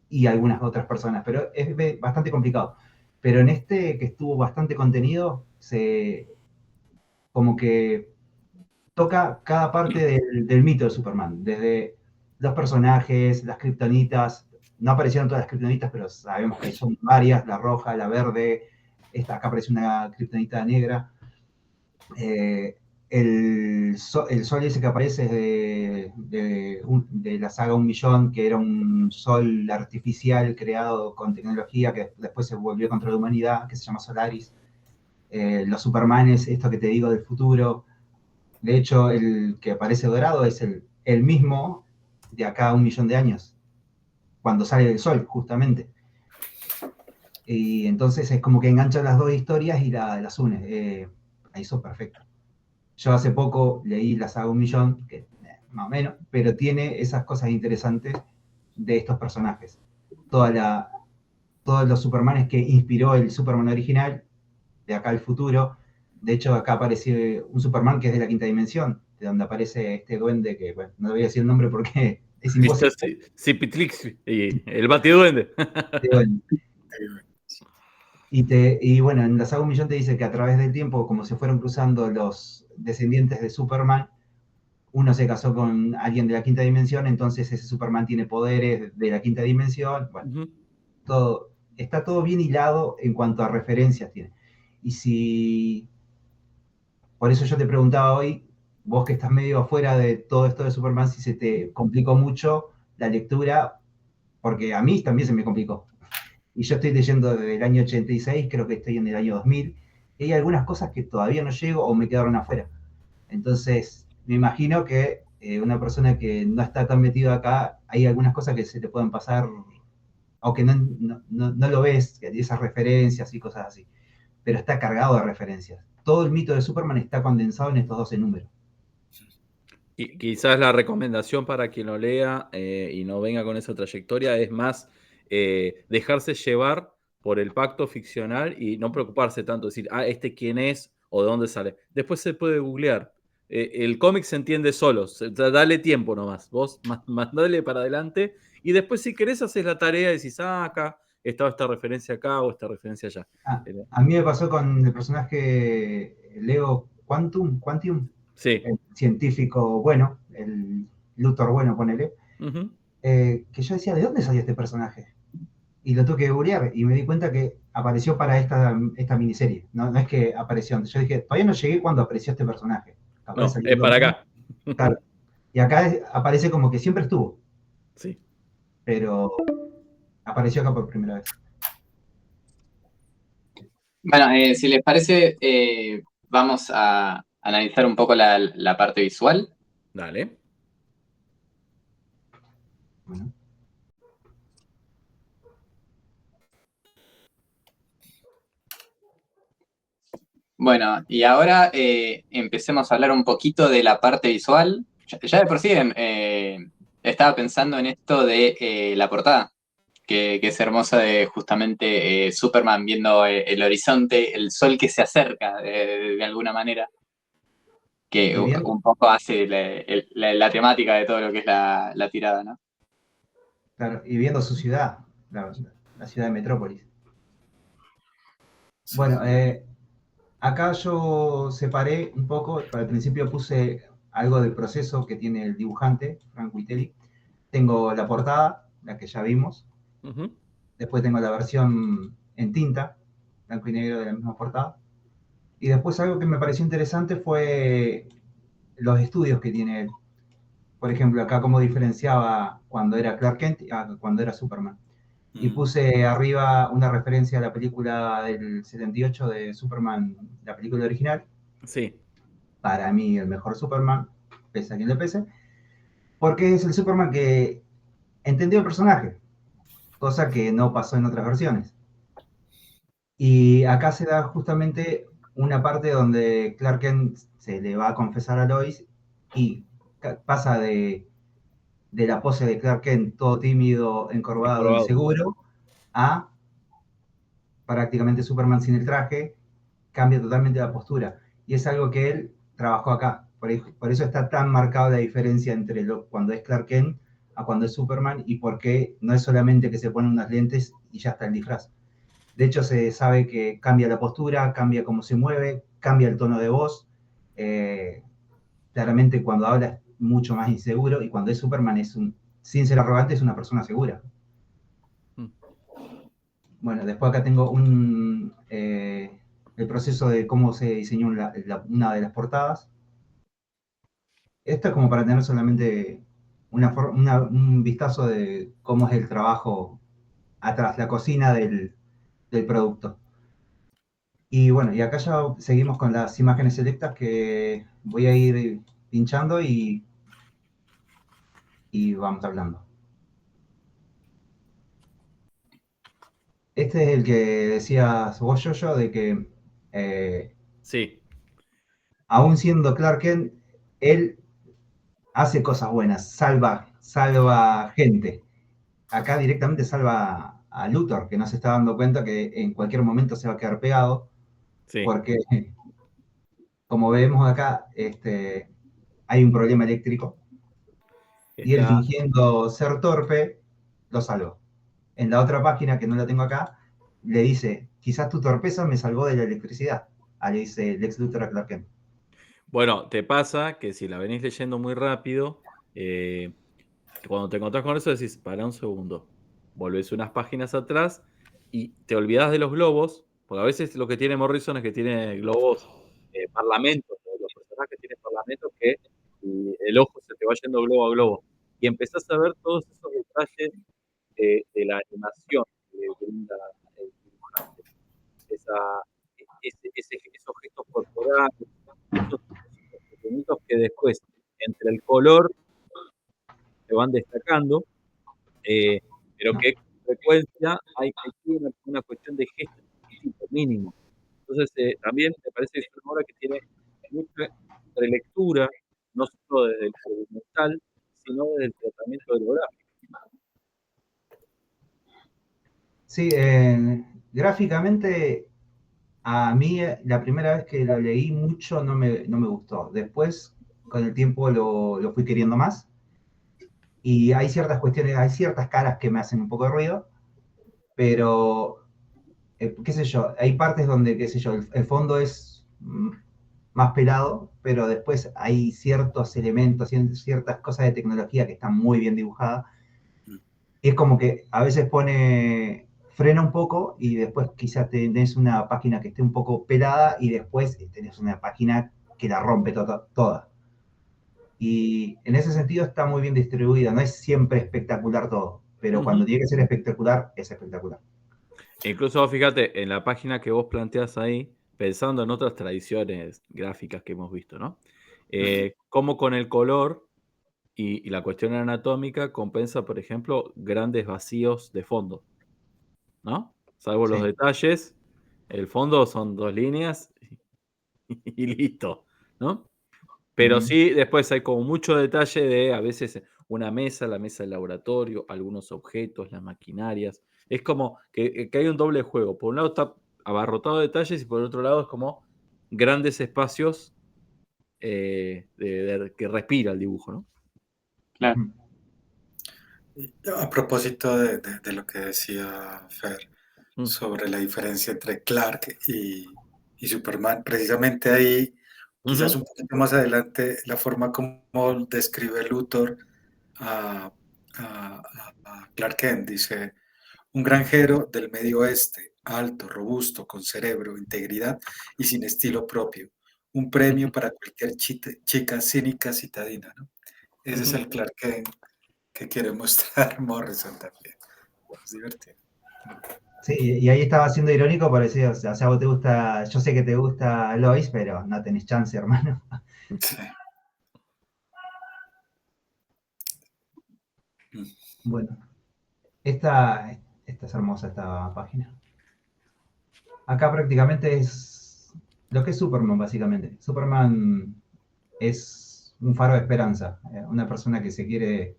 S4: y algunas otras personas, pero es bastante complicado. Pero en este, que estuvo bastante contenido, como que toca cada parte del mito de Superman, desde los personajes, las kriptonitas. No aparecieron todas las kriptonitas, pero sabemos que son varias, la roja, la verde, acá aparece una kriptonita negra. El sol ese que aparece es de la saga 1.000.000, que era un sol artificial creado con tecnología que después se volvió contra la humanidad, que se llama Solaris. Los Supermanes, esto que te digo del futuro. De hecho, el que aparece dorado es el mismo de acá a 1.000.000 de años, cuando sale del sol, justamente. Y entonces es como que engancha las dos historias y las une. Ahí son perfectos. Yo hace poco leí la saga 1.000.000, que más o menos, pero tiene esas cosas interesantes de estos personajes. Todos los Supermanes que inspiró el Superman original, de acá al futuro. De hecho, acá aparece un Superman que es de la quinta dimensión, de donde aparece este duende que, bueno, no le voy a decir el nombre porque es imposible.
S2: Cipitlix, el batiduende.
S4: Y bueno, en la saga Un Millón te dice que a través del tiempo, como se fueron cruzando los descendientes de Superman, uno se casó con alguien de la quinta dimensión, entonces ese Superman tiene poderes de la quinta dimensión. Bueno, está todo bien hilado en cuanto a referencias tiene. Y si, por eso yo te preguntaba hoy, vos que estás medio afuera de todo esto de Superman, si se te complicó mucho la lectura, porque a mí también se me complicó. Y yo estoy leyendo desde el año 86, creo que estoy en el año 2000, y hay algunas cosas que todavía no llego o me quedaron afuera. Entonces, me imagino que una persona que no está tan metida acá, hay algunas cosas que se te pueden pasar, aunque no lo ves, esas referencias y cosas así, pero está cargado de referencias. Todo el mito de Superman está condensado en estos 12 números.
S2: Y quizás la recomendación para quien lo lea y no venga con esa trayectoria es más dejarse llevar por el pacto ficcional y no preocuparse tanto, decir, ¿este quién es o de dónde sale? Después se puede googlear. El cómic se entiende solo, dale tiempo nomás, vos mandale para adelante y después si querés haces la tarea y decís, acá estaba esta referencia acá o esta referencia allá.
S4: A mí me pasó con el personaje Leo Quantium,
S2: Sí.
S4: el científico bueno, el Luthor bueno, ponele, que yo decía, ¿de dónde salió este personaje? Y lo tuve que googlear y me di cuenta que apareció para esta miniserie. No es que apareció antes. Yo dije, todavía no llegué cuando apareció este personaje.
S2: No, es para acá.
S4: Claro. Y acá aparece como que siempre estuvo.
S2: Sí.
S4: Pero apareció acá por primera vez.
S1: Bueno, si les parece, vamos a analizar un poco la parte visual.
S2: Dale.
S4: Bueno.
S1: Bueno, y ahora empecemos a hablar un poquito de la parte visual. Ya de por sí estaba pensando en esto de la portada, que es hermosa de justamente Superman viendo el horizonte, el sol que se acerca de alguna manera, que un poco hace la temática de todo lo que es la tirada, ¿no?
S4: Claro, y viendo su ciudad, la ciudad de Metrópolis. Sí. Bueno, acá yo separé un poco, al principio puse algo del proceso que tiene el dibujante, Frank Wittelli. Tengo la portada, la que ya vimos. Después tengo la versión en tinta, blanco y negro de la misma portada. Y después algo que me pareció interesante fue los estudios que tiene él. Por ejemplo, acá cómo diferenciaba cuando era Clark Kent a cuando era Superman. Y puse arriba una referencia a la película del 78 de Superman, la película original.
S2: Sí.
S4: Para mí el mejor Superman, pese a quien le pese, porque es el Superman que entendió el personaje, cosa que no pasó en otras versiones. Y acá se da justamente una parte donde Clark Kent se le va a confesar a Lois y pasa de la pose de Clark Kent todo tímido, encorvado, inseguro, a prácticamente Superman sin el traje, cambia totalmente la postura. Y es algo que él trabajó acá. Por eso está tan marcada la diferencia entre cuando es Clark Kent a cuando es Superman y por qué no es solamente que se pone unas lentes y ya está el disfraz. De hecho, se sabe que cambia la postura, cambia cómo se mueve, cambia el tono de voz. Claramente cuando habla es mucho más inseguro y cuando es Superman sin ser arrogante, es una persona segura. Bueno, después acá tengo el proceso de cómo se diseñó una de las portadas. Esto es como para tener solamente un vistazo de cómo es el trabajo atrás, la cocina del producto. Y bueno, y acá ya seguimos con las imágenes selectas que voy a ir pinchando y vamos hablando. Este es el que decías vos, yo, de que
S2: sí.
S4: Aún siendo Clark Kent, él hace cosas buenas, salva gente. Acá directamente salva a Luthor, que no se está dando cuenta que en cualquier momento se va a quedar pegado, sí. Porque como vemos acá, hay un problema eléctrico y él fingiendo ser torpe, lo salvó. En la otra página, que no la tengo acá, le dice, quizás tu torpeza me salvó de la electricidad. Le dice Lex Luthor a Clark Kent.
S2: Bueno, te pasa que si la venís leyendo muy rápido, cuando te encontrás con eso decís, para un segundo, volvés unas páginas atrás y te olvidás de los globos, porque a veces lo que tiene Morrison es que tiene globos, parlamentos, los personajes tienen parlamentos que el ojo se te va yendo globo a globo. Y empezás a ver todos esos detalles de la animación que le brinda el dibujante. Esos gestos corporales, esos pequeñitos que después, entre el color, se van destacando, pero que con frecuencia hay una cuestión de gestos mínimo. Entonces, también me parece que es una obra que tiene mucha relectura, no solo desde el documental, sino desde el tratamiento del gráfico.
S4: Sí, gráficamente a mí la primera vez que lo leí mucho no me gustó. Después, con el tiempo lo fui queriendo más. Y hay ciertas cuestiones, hay ciertas caras que me hacen un poco de ruido, pero qué sé yo, hay partes donde, qué sé yo, el fondo es más pelado, pero después hay ciertos elementos, ciertas cosas de tecnología que están muy bien dibujadas. Y es como que a veces frena un poco y después quizás tenés una página que esté un poco pelada y después tenés una página que la rompe toda. Y en ese sentido está muy bien distribuida, no es siempre espectacular todo, pero cuando tiene que ser espectacular, es espectacular.
S2: Incluso fíjate, en la página que vos planteás ahí, pensando en otras tradiciones gráficas que hemos visto, ¿no? Cómo con el color y la cuestión anatómica compensa, por ejemplo, grandes vacíos de fondo, ¿no? Salvo los
S4: Sí.
S2: detalles, el fondo son 2 líneas y listo, ¿no? Pero sí, después hay como mucho detalle de a veces una mesa, la mesa del laboratorio, algunos objetos, las maquinarias. Es como que hay un doble juego. Por un lado está abarrotado de detalles y por otro lado es como grandes espacios que respira el dibujo, ¿no?
S1: Claro.
S3: A propósito de lo que decía Fer sobre la diferencia entre Clark y Superman, precisamente ahí, quizás un poquito más adelante, la forma como describe Luthor a Clark Kent, dice, un granjero del medio oeste, alto, robusto, con cerebro, integridad y sin estilo propio. Un premio para cualquier chica cínica citadina, ¿no? Ese es el Clark Kent que quiere mostrar Morrison también. Es divertido.
S4: Sí, y ahí estaba siendo irónico, parecido, o sea, vos te gusta, yo sé que te gusta Lois, pero no tenés chance, hermano.
S3: Sí.
S4: Bueno, esta es hermosa esta página. Acá prácticamente es lo que es Superman, básicamente. Superman es un faro de esperanza, una persona que se quiere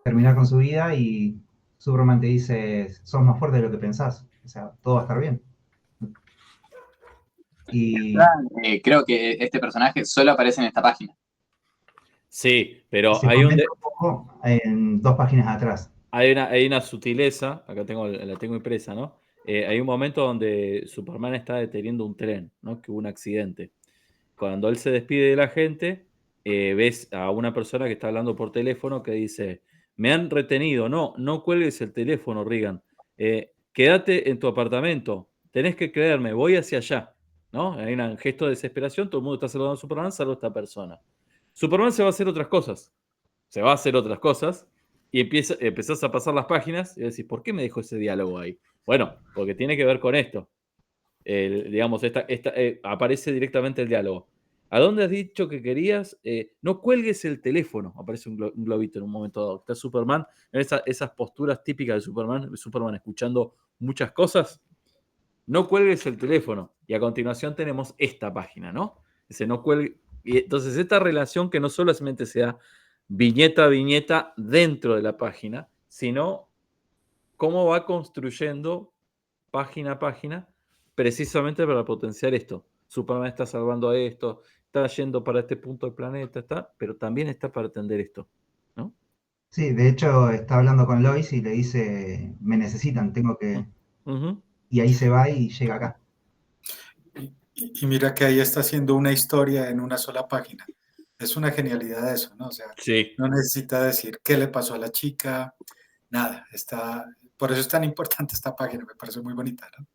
S4: terminar con su vida y Superman te dice, sos más fuerte de lo que pensás, o sea, todo va a estar bien. Y
S1: Creo que este personaje solo aparece en esta página.
S2: Sí, pero
S4: se comenta un poco en 2 páginas atrás.
S2: hay una sutileza, acá la tengo impresa, ¿no? Hay un momento donde Superman está deteniendo un tren, ¿no? Que hubo un accidente. Cuando él se despide de la gente, ves a una persona que está hablando por teléfono que dice, me han retenido, no cuelgues el teléfono, Regan, quédate en tu apartamento, tenés que creerme, voy hacia allá, ¿no? Hay un gesto de desesperación, todo el mundo está saludando a Superman, salvo a esta persona. Superman se va a hacer otras cosas, y empezás a pasar las páginas y decís, ¿por qué me dejó ese diálogo ahí? Bueno, porque tiene que ver con esto. Digamos, aparece directamente el diálogo. ¿A dónde has dicho que querías? No cuelgues el teléfono. Aparece un globito en un momento dado. Está Superman, en esas posturas típicas de Superman escuchando muchas cosas. No cuelgues el teléfono. Y a continuación tenemos esta página, ¿no? Dice, no cuelgue. Y entonces, esta relación que no solamente sea viñeta a viñeta dentro de la página, sino cómo va construyendo página a página precisamente para potenciar esto. Superman está salvando a esto, está yendo para este punto del planeta, pero también está para atender esto, ¿no?
S4: Sí, de hecho está hablando con Lois y le dice, me necesitan, tengo que y ahí se va y llega acá.
S3: Y mira que ahí está haciendo una historia en una sola página. Es una genialidad eso, ¿no? O sea,
S2: Sí.
S3: no necesita decir qué le pasó a la chica, nada. Por eso es tan importante esta página, me parece muy bonita, ¿no?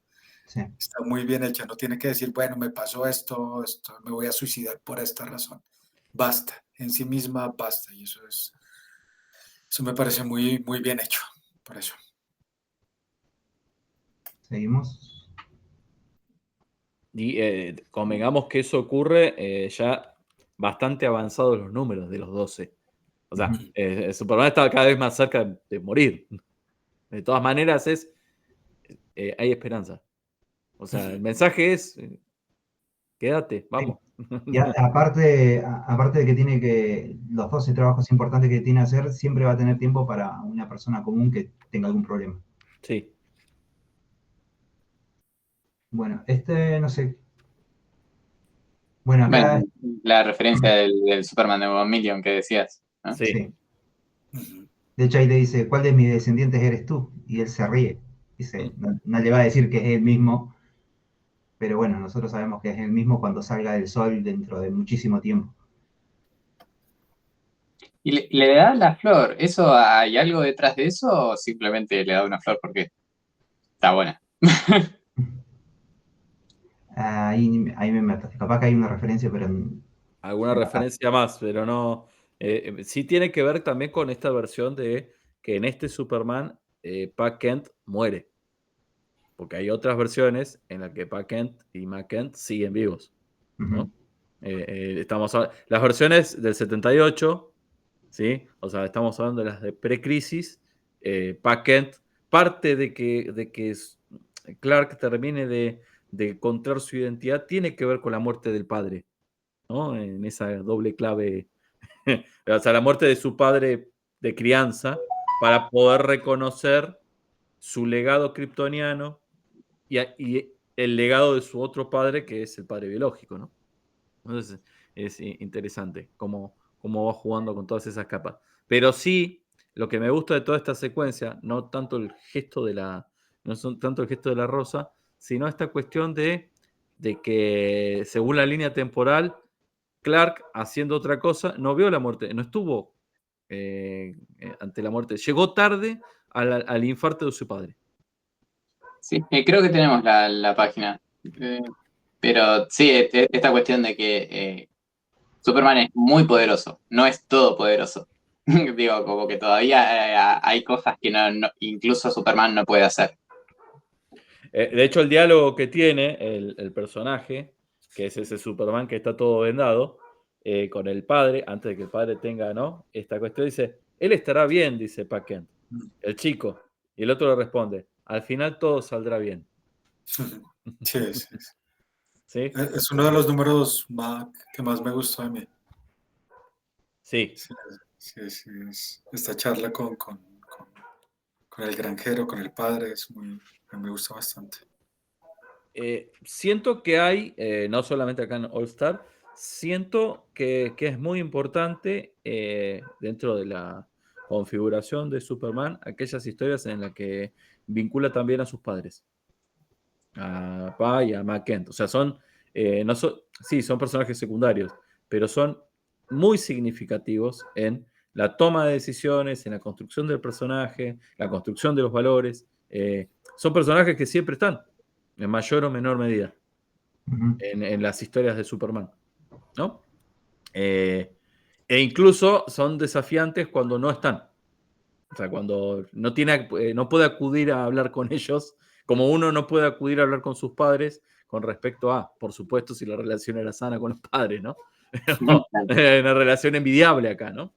S4: Sí.
S3: Está muy bien hecha, no tiene que decir, bueno, me pasó esto, me voy a suicidar por esta razón. Basta, en sí misma basta. Y eso me parece muy, muy bien hecho, por eso.
S4: Seguimos.
S2: Y convengamos que eso ocurre ya bastante avanzados los números de los 12. O sea, Superman está cada vez más cerca de morir. De todas maneras, hay esperanza. O sea, el mensaje es, quédate, vamos.
S4: Y aparte de que tiene los 12 trabajos importantes que tiene que hacer, siempre va a tener tiempo para una persona común que tenga algún problema.
S2: Sí.
S4: Bueno, no sé. Bueno,
S1: Bueno,
S4: acá
S1: la referencia del Superman de 1.000.000 que decías, ¿no?
S2: Sí.
S4: sí. De hecho, ahí le dice, ¿cuál de mis descendientes eres tú? Y él se ríe. Dice, no le va a decir que es él mismo, pero bueno, nosotros sabemos que es él mismo cuando salga del sol dentro de muchísimo tiempo.
S1: Y le da la flor. ¿Eso hay algo detrás de eso o simplemente le da una flor porque está buena?
S4: Ahí me mataste. Capaz que hay una referencia, pero
S2: Alguna
S4: me mataste.
S2: referencia más, pero no. Sí tiene que ver también con esta versión de que en este Superman Pat Kent muere. Porque hay otras versiones en las que Pat Kent y Matt Kent siguen vivos, ¿no?
S4: Ujú.
S2: Las versiones del 78, ¿sí? O sea, estamos hablando de las de precrisis. Pat Kent, parte de que Clark termine de encontrar su identidad, tiene que ver con la muerte del padre, ¿no? En esa doble clave. O sea, la muerte de su padre de crianza para poder reconocer su legado kryptoniano y el legado de su otro padre, que es el padre biológico, ¿no? Entonces es interesante cómo va jugando con todas esas capas. Pero sí, lo que me gusta de toda esta secuencia, no tanto el gesto no son tanto el gesto de la rosa, sino esta cuestión de que según la línea temporal, Clark haciendo otra cosa, no vio la muerte, no estuvo ante la muerte, llegó tarde al infarto de su padre.
S1: Sí, creo que tenemos la página. Pero sí, esta cuestión de que Superman es muy poderoso, no es todopoderoso. Digo, como que todavía hay cosas que incluso Superman no puede hacer.
S2: De hecho, el diálogo que tiene el personaje, que es ese Superman que está todo vendado, con el padre, antes de que el padre tenga, ¿no? Esta cuestión, dice, él estará bien, dice Pat Kent, el chico. Y el otro le responde, al final todo saldrá bien.
S3: Sí, sí.
S2: ¿Sí?
S3: Es uno de los números que más me gustó a mí.
S2: Sí.
S3: Sí, esta charla con el granjero, con el padre, me gusta bastante.
S2: Siento que hay, no solamente acá en All Star, siento que es muy importante dentro de la configuración de Superman aquellas historias en las que vincula también a sus padres, a Pa y a Matt Kent. O sea, sí, son personajes secundarios, pero son muy significativos en la toma de decisiones, en la construcción del personaje, la construcción de los valores. Son personajes que siempre están, en mayor o menor medida
S4: Ujú.
S2: en las historias de Superman, ¿no? E incluso son desafiantes cuando no están. O sea, cuando no puede acudir a hablar con ellos, como uno no puede acudir a hablar con sus padres con respecto a, por supuesto, si la relación era sana con los padres, ¿no? Una relación envidiable acá, ¿no?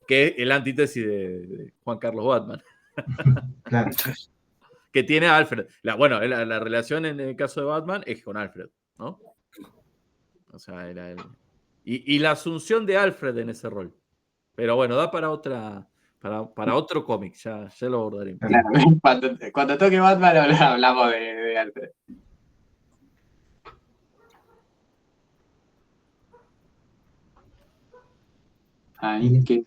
S2: Que es el antítesis de Juan Carlos Batman.
S4: Claro.
S2: Que tiene a Alfred. Bueno, la relación en el caso de Batman es con Alfred, ¿no? O sea, era el. Y la asunción de Alfred en ese rol. Pero bueno, da para para otro cómic, ya lo abordaremos.
S1: Claro, cuando toque Batman hablamos de Alfred. Ahí,
S4: Y
S1: ¿qué?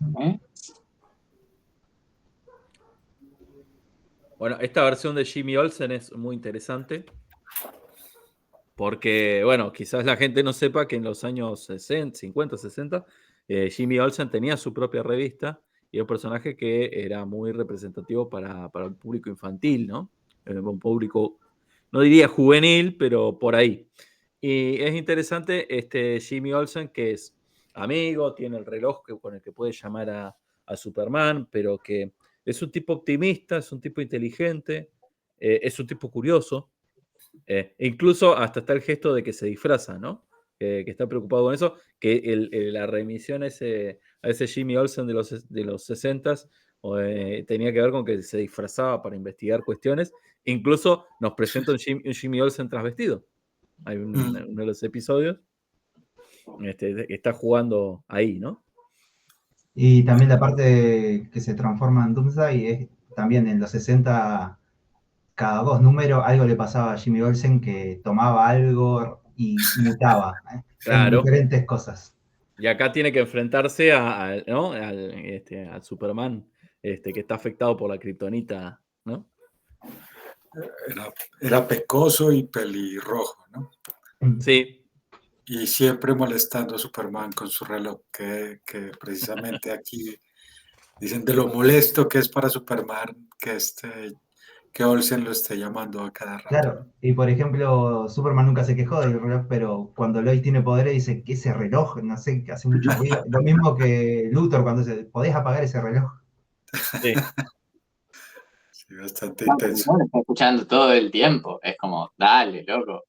S2: Bueno, esta versión de Jimmy Olsen es muy interesante porque, bueno, quizás la gente no sepa que en los años 60, 50, 60, Jimmy Olsen tenía su propia revista y era un personaje que era muy representativo para el público infantil, ¿no? Un público, no diría juvenil, pero por ahí. Y es interesante Jimmy Olsen, que es amigo, tiene el reloj con el que puede llamar a Superman, pero que es un tipo optimista, es un tipo inteligente, es un tipo curioso. Incluso hasta está el gesto de que se disfraza, ¿no? Que está preocupado con eso, que la remisión a ese Jimmy Olsen de los 60s tenía que ver con que se disfrazaba para investigar cuestiones. Incluso nos presenta un Jimmy Olsen trasvestido. Hay uno de los episodios que está jugando ahí, ¿no?
S4: Y también la parte que se transforma en Doomsday es también en los 60, cada 2 números algo le pasaba a Jimmy Olsen que tomaba algo y mutaba en
S2: Claro.
S4: diferentes cosas.
S2: Y acá tiene que enfrentarse ¿no? al Superman que está afectado por la kriptonita, ¿no?
S3: Era pecoso y pelirrojo, ¿no?
S2: Sí.
S3: Y siempre molestando a Superman con su reloj, que precisamente aquí dicen de lo molesto que es para Superman que Olsen lo esté llamando a cada rato.
S4: Claro, y por ejemplo, Superman nunca se quejó del reloj, pero cuando Lois tiene poderes dice que ese reloj, no sé, que hace mucho ruido. Lo mismo que Luthor cuando dice, ¿podés apagar ese reloj?
S2: Sí.
S3: Sí, bastante intenso.
S1: Bueno, está escuchando todo el tiempo. Es como, dale, loco.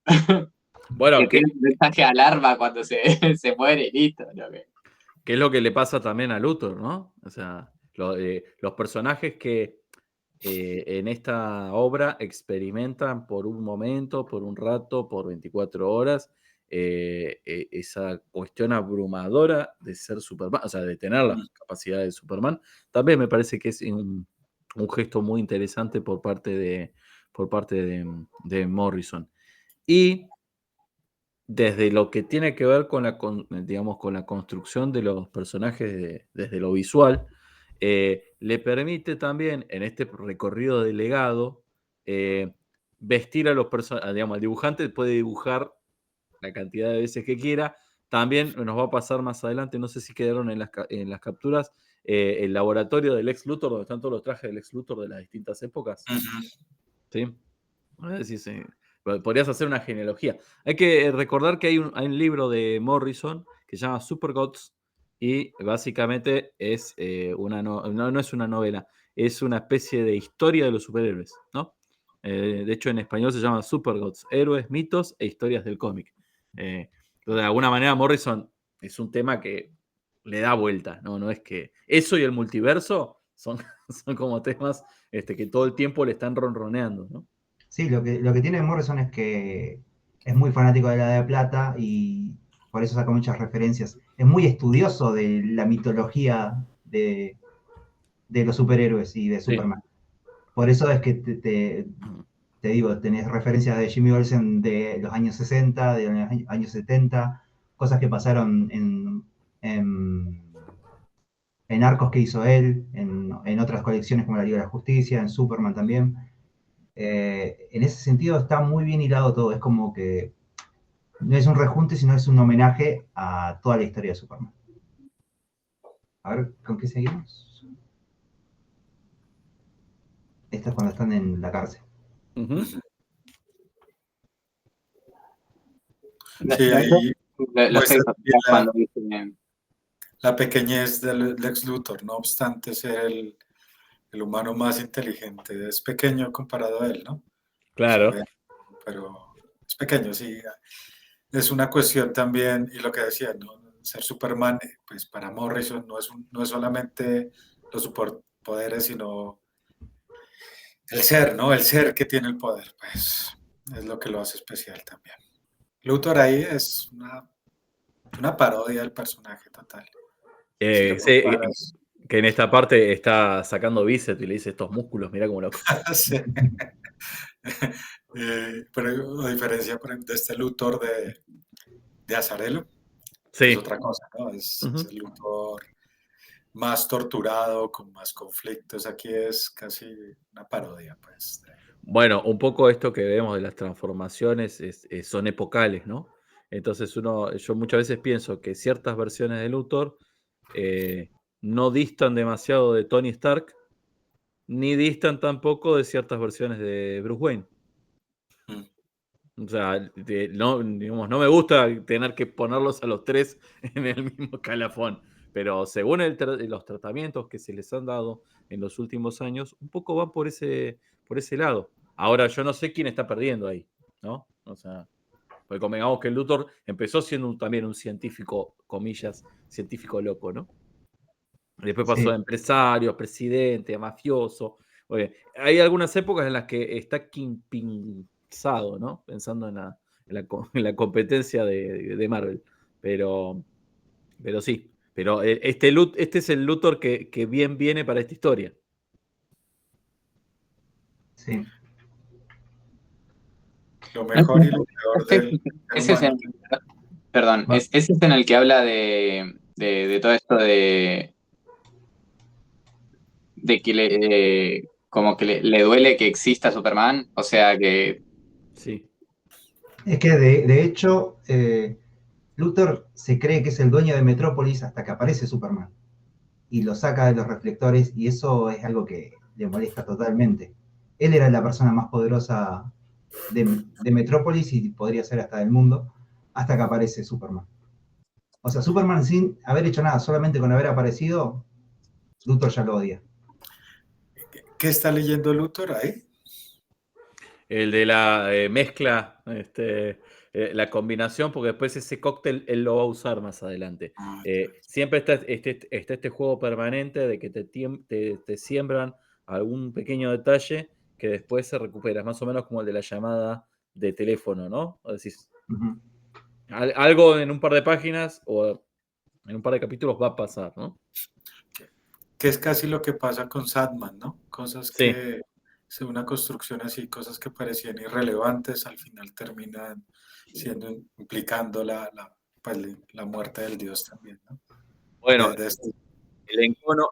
S2: Bueno,
S1: Que tiene un mensaje de alarma cuando se muere y listo. ¿No?
S2: que es lo que le pasa también a Luthor, ¿no? O sea, los personajes que en esta obra experimentan por un momento, por un rato, por 24 horas, esa cuestión abrumadora de ser Superman, o sea, de tener las capacidades de Superman, también me parece que es un gesto muy interesante por parte de Morrison. Y desde lo que tiene que ver con la construcción de los personajes desde lo visual, le permite también en este recorrido de legado vestir a los personajes, digamos, el dibujante puede dibujar la cantidad de veces que quiera. También nos va a pasar más adelante, no sé si quedaron en las capturas, el laboratorio del Lex Luthor, donde están todos los trajes del Lex Luthor de las distintas épocas. ¿Sí? A ver si podrías hacer una genealogía. Hay que recordar que hay un libro de Morrison que se llama Super Gods y básicamente es no es una novela, es una especie de historia de los superhéroes, ¿no? De hecho, en español se llama Super Gods, héroes, mitos e historias del cómic. Entonces, de alguna manera, Morrison es un tema que le da vuelta, ¿no? No es que eso y el multiverso son como temas que todo el tiempo le están ronroneando, ¿no?
S4: Sí, lo que tiene Morrison es que es muy fanático de la Edad de Plata y por eso saca muchas referencias. Es muy estudioso de la mitología de los superhéroes y de Superman. Por eso es que te digo, tenés referencias de Jimmy Olsen de los años 60, de los años 70, cosas que pasaron en arcos que hizo él, en otras colecciones como la Liga de la Justicia, en Superman también. En ese sentido está muy bien hilado todo, es como que no es un rejunte, sino es un homenaje a toda la historia de Superman. A ver, ¿con qué seguimos? Esto es cuando están en la cárcel.
S3: Sí, ahí muestra
S1: cuando dicen
S3: la pequeñez del Lex Luthor, no obstante ser el humano más inteligente. Es pequeño comparado a él, ¿no?
S2: Claro.
S3: Sí, pero es pequeño, sí. Es una cuestión también, y lo que decía, ¿no? Ser Superman, pues para Morrison no es solamente los superpoderes, sino el ser, ¿no? El ser que tiene el poder, pues es lo que lo hace especial también. Luthor ahí es una parodia del personaje total.
S2: Sí, que en esta parte está sacando bíceps y le dice estos músculos, mira cómo lo...
S3: Sí. Pero a diferencia de este Luthor de Azzarello,
S2: sí.
S3: es otra cosa, ¿no? Es el Luthor más torturado, con más conflictos. Aquí es casi una parodia, pues.
S2: Bueno, un poco esto que vemos de las transformaciones son epocales, ¿no? Entonces yo muchas veces pienso que ciertas versiones de Luthor no distan demasiado de Tony Stark, ni distan tampoco de ciertas versiones de Bruce Wayne. O sea, no, digamos, no me gusta tener que ponerlos a los tres en el mismo escalafón, pero según los tratamientos que se les han dado en los últimos años, un poco van por ese lado. Ahora, yo no sé quién está perdiendo ahí, ¿no? O sea, porque convengamos que el Luthor empezó siendo también un científico, comillas, científico loco, ¿no? Después pasó
S4: Sí.
S2: a empresario, a presidente, a mafioso. Oye, hay algunas épocas en las que está kingpinzado, ¿no? Pensando en la competencia de Marvel. Pero sí. Pero este es el Luthor que bien viene para esta historia.
S4: Sí.
S3: Lo mejor y lo peor del
S1: Ese es
S3: humano.
S1: perdón, ese es en el que habla de todo esto de que como que le duele que exista Superman, o sea que...
S2: Sí.
S4: Es que de hecho, Luthor se cree que es el dueño de Metrópolis hasta que aparece Superman y lo saca de los reflectores, y eso es algo que le molesta totalmente. Él era la persona más poderosa de Metrópolis y podría ser hasta del mundo, hasta que aparece Superman. O sea, Superman sin haber hecho nada, solamente con haber aparecido, Luthor ya lo odia.
S3: ¿Qué está leyendo Luthor ahí?
S2: El de la mezcla, la combinación, porque después ese cóctel él lo va a usar más adelante. Siempre está este juego permanente de que te siembran algún pequeño detalle que después se recupera, más o menos como el de la llamada de teléfono, ¿no? O decís,
S4: Uh-huh.
S2: algo en un par de páginas o en un par de capítulos va a pasar, ¿no?
S3: Que es casi lo que pasa con Sandman, ¿no? Cosas
S2: Sí.
S3: que, una construcción así, cosas que parecían irrelevantes, al final terminan implicando pues, la muerte del dios también, ¿no?
S2: Bueno,
S3: Este.
S2: el encono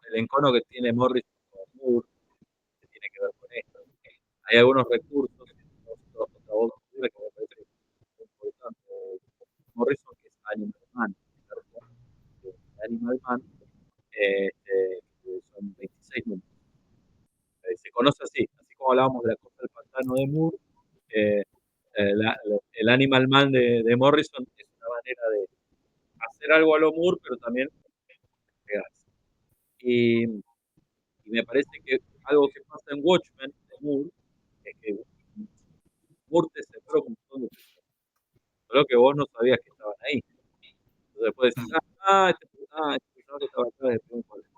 S2: que tiene Morris con Moore que tiene que ver con esto. Hay algunos recursos, otra voz que me parece muy importante, Morrison, que es Animal Man. Animal Man son 26 números. Se conoce así como hablábamos de la cosa del pantano de Moore, el Animal Man de Morrison es una manera de hacer algo a lo Moore, pero también pegarse. Y me parece que algo que pasa en Watchmen de Moore es que Moore te sembró un montón de personas, solo que vos no sabías que estaban ahí. Entonces después decís, este personaje estaba acá desde un colegio.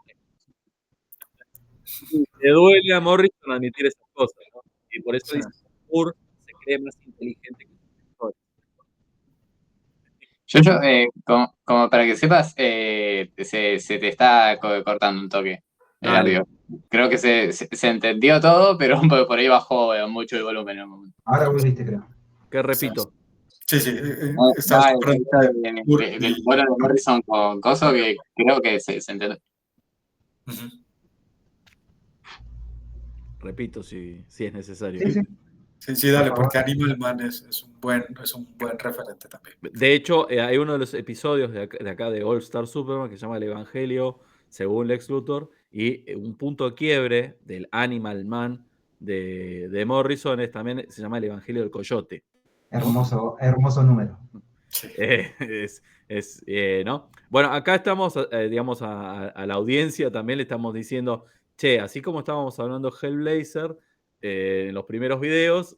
S2: Y le duele a Morrison admitir esas cosas, ¿no? Y por eso
S3: Sí.
S2: dice que Moore se cree más inteligente que sus lectores.
S1: como para que sepas, se te está cortando un toque el
S2: Dale.
S1: audio. Creo que se entendió todo, pero por ahí bajó mucho el volumen en un momento.
S4: Ahora volviste, creo.
S2: ¿Qué repito?
S3: Sí,
S1: No,
S3: estás
S1: el del vuelo de Morrison con Coso, que creo que se entendió.
S3: Uh-huh.
S2: Repito si es necesario.
S3: Sí, dale, porque Animal Man es un buen referente también.
S2: De hecho, hay uno de los episodios de acá de All Star Superman que se llama El Evangelio según Lex Luthor, y un punto de quiebre del Animal Man de Morrison también se llama El Evangelio del Coyote.
S4: Hermoso número.
S3: Sí.
S2: ¿No? Bueno, acá estamos, digamos, a la audiencia también le estamos diciendo, che, así como estábamos hablando Hellblazer en los primeros videos,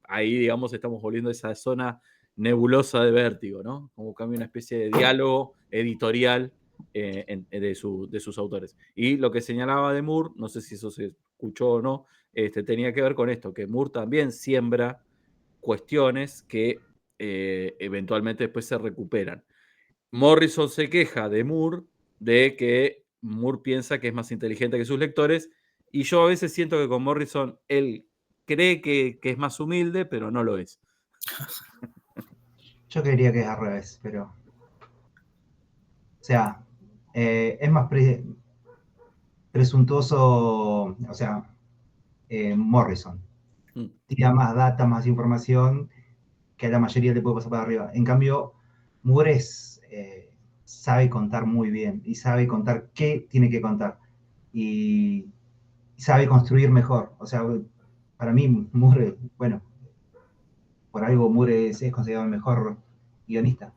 S2: ahí, digamos, estamos volviendo a esa zona nebulosa de Vértigo, ¿no? Como cambia una especie de diálogo editorial de sus autores. Y lo que señalaba de Moore, no sé si eso se escuchó o no, tenía que ver con esto, que Moore también siembra cuestiones que eventualmente después se recuperan. Morrison se queja de Moore de que Moore piensa que es más inteligente que sus lectores, y yo a veces siento que con Morrison él cree que es más humilde, pero no lo es.
S4: Yo creería que es al revés, pero... O sea, es más presuntuoso, o sea, Morrison. Tira más data, más información que a la mayoría le puede pasar para arriba. En cambio, Moore sabe contar muy bien y sabe contar qué tiene que contar. Y sabe construir mejor. O sea, para mí, Moore, bueno, por algo Moore es considerado el mejor guionista.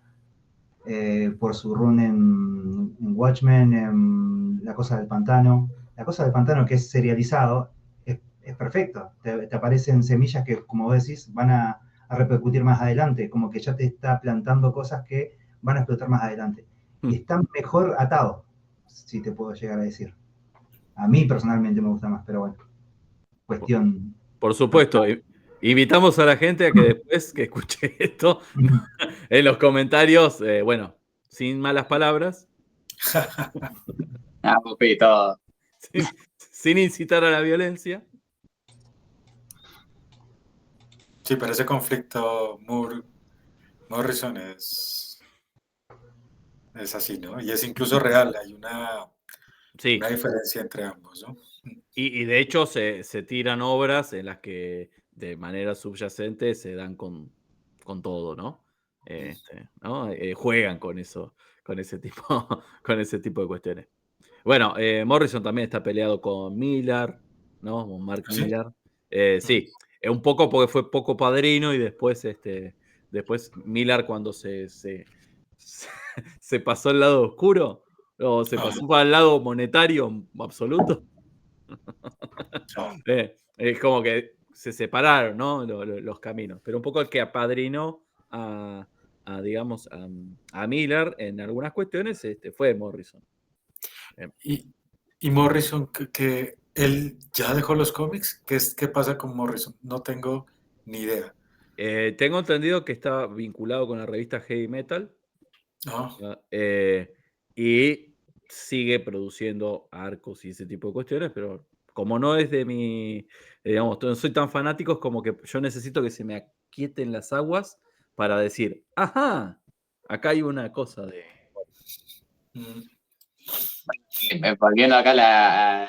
S4: Por su run en Watchmen, en La Cosa del Pantano. La Cosa del Pantano, que es serializado, es perfecto. Te aparecen semillas que, como vos decís, van a repercutir más adelante, como que ya te está plantando cosas que van a explotar más adelante. Y están mejor atados, si te puedo llegar a decir. A mí personalmente me gusta más, pero bueno, cuestión...
S2: Por supuesto, invitamos a la gente a que después que escuche esto, en los comentarios, bueno, sin malas palabras,
S1: Pupi, todo.
S2: sin incitar a la violencia.
S3: Sí, pero ese conflicto Morrison es así, ¿no? Y es incluso real, hay una diferencia entre ambos, ¿no?
S2: Y de hecho se tiran obras en las que de manera subyacente se dan con todo, ¿no? ¿No? Juegan con eso, con ese tipo de cuestiones. Bueno, Morrison también está peleado con Millar, ¿no? Con Mark Millar. Sí, un poco porque fue poco padrino y después Millar cuando se pasó al lado oscuro o se pasó para el lado monetario absoluto. Es como que se separaron, ¿no? Los caminos. Pero un poco el que apadrinó digamos, a Millar en algunas cuestiones fue Morrison.
S3: Y Morrison, que él ya dejó los cómics, ¿qué pasa con Morrison? No tengo ni idea.
S2: Tengo entendido que está vinculado con la revista Heavy Metal. Y sigue produciendo arcos y ese tipo de cuestiones, pero como no es de mi, digamos, no soy tan fanático, es como que yo necesito que se me aquieten las aguas para decir, ajá, acá hay una cosa de...
S1: Volviendo acá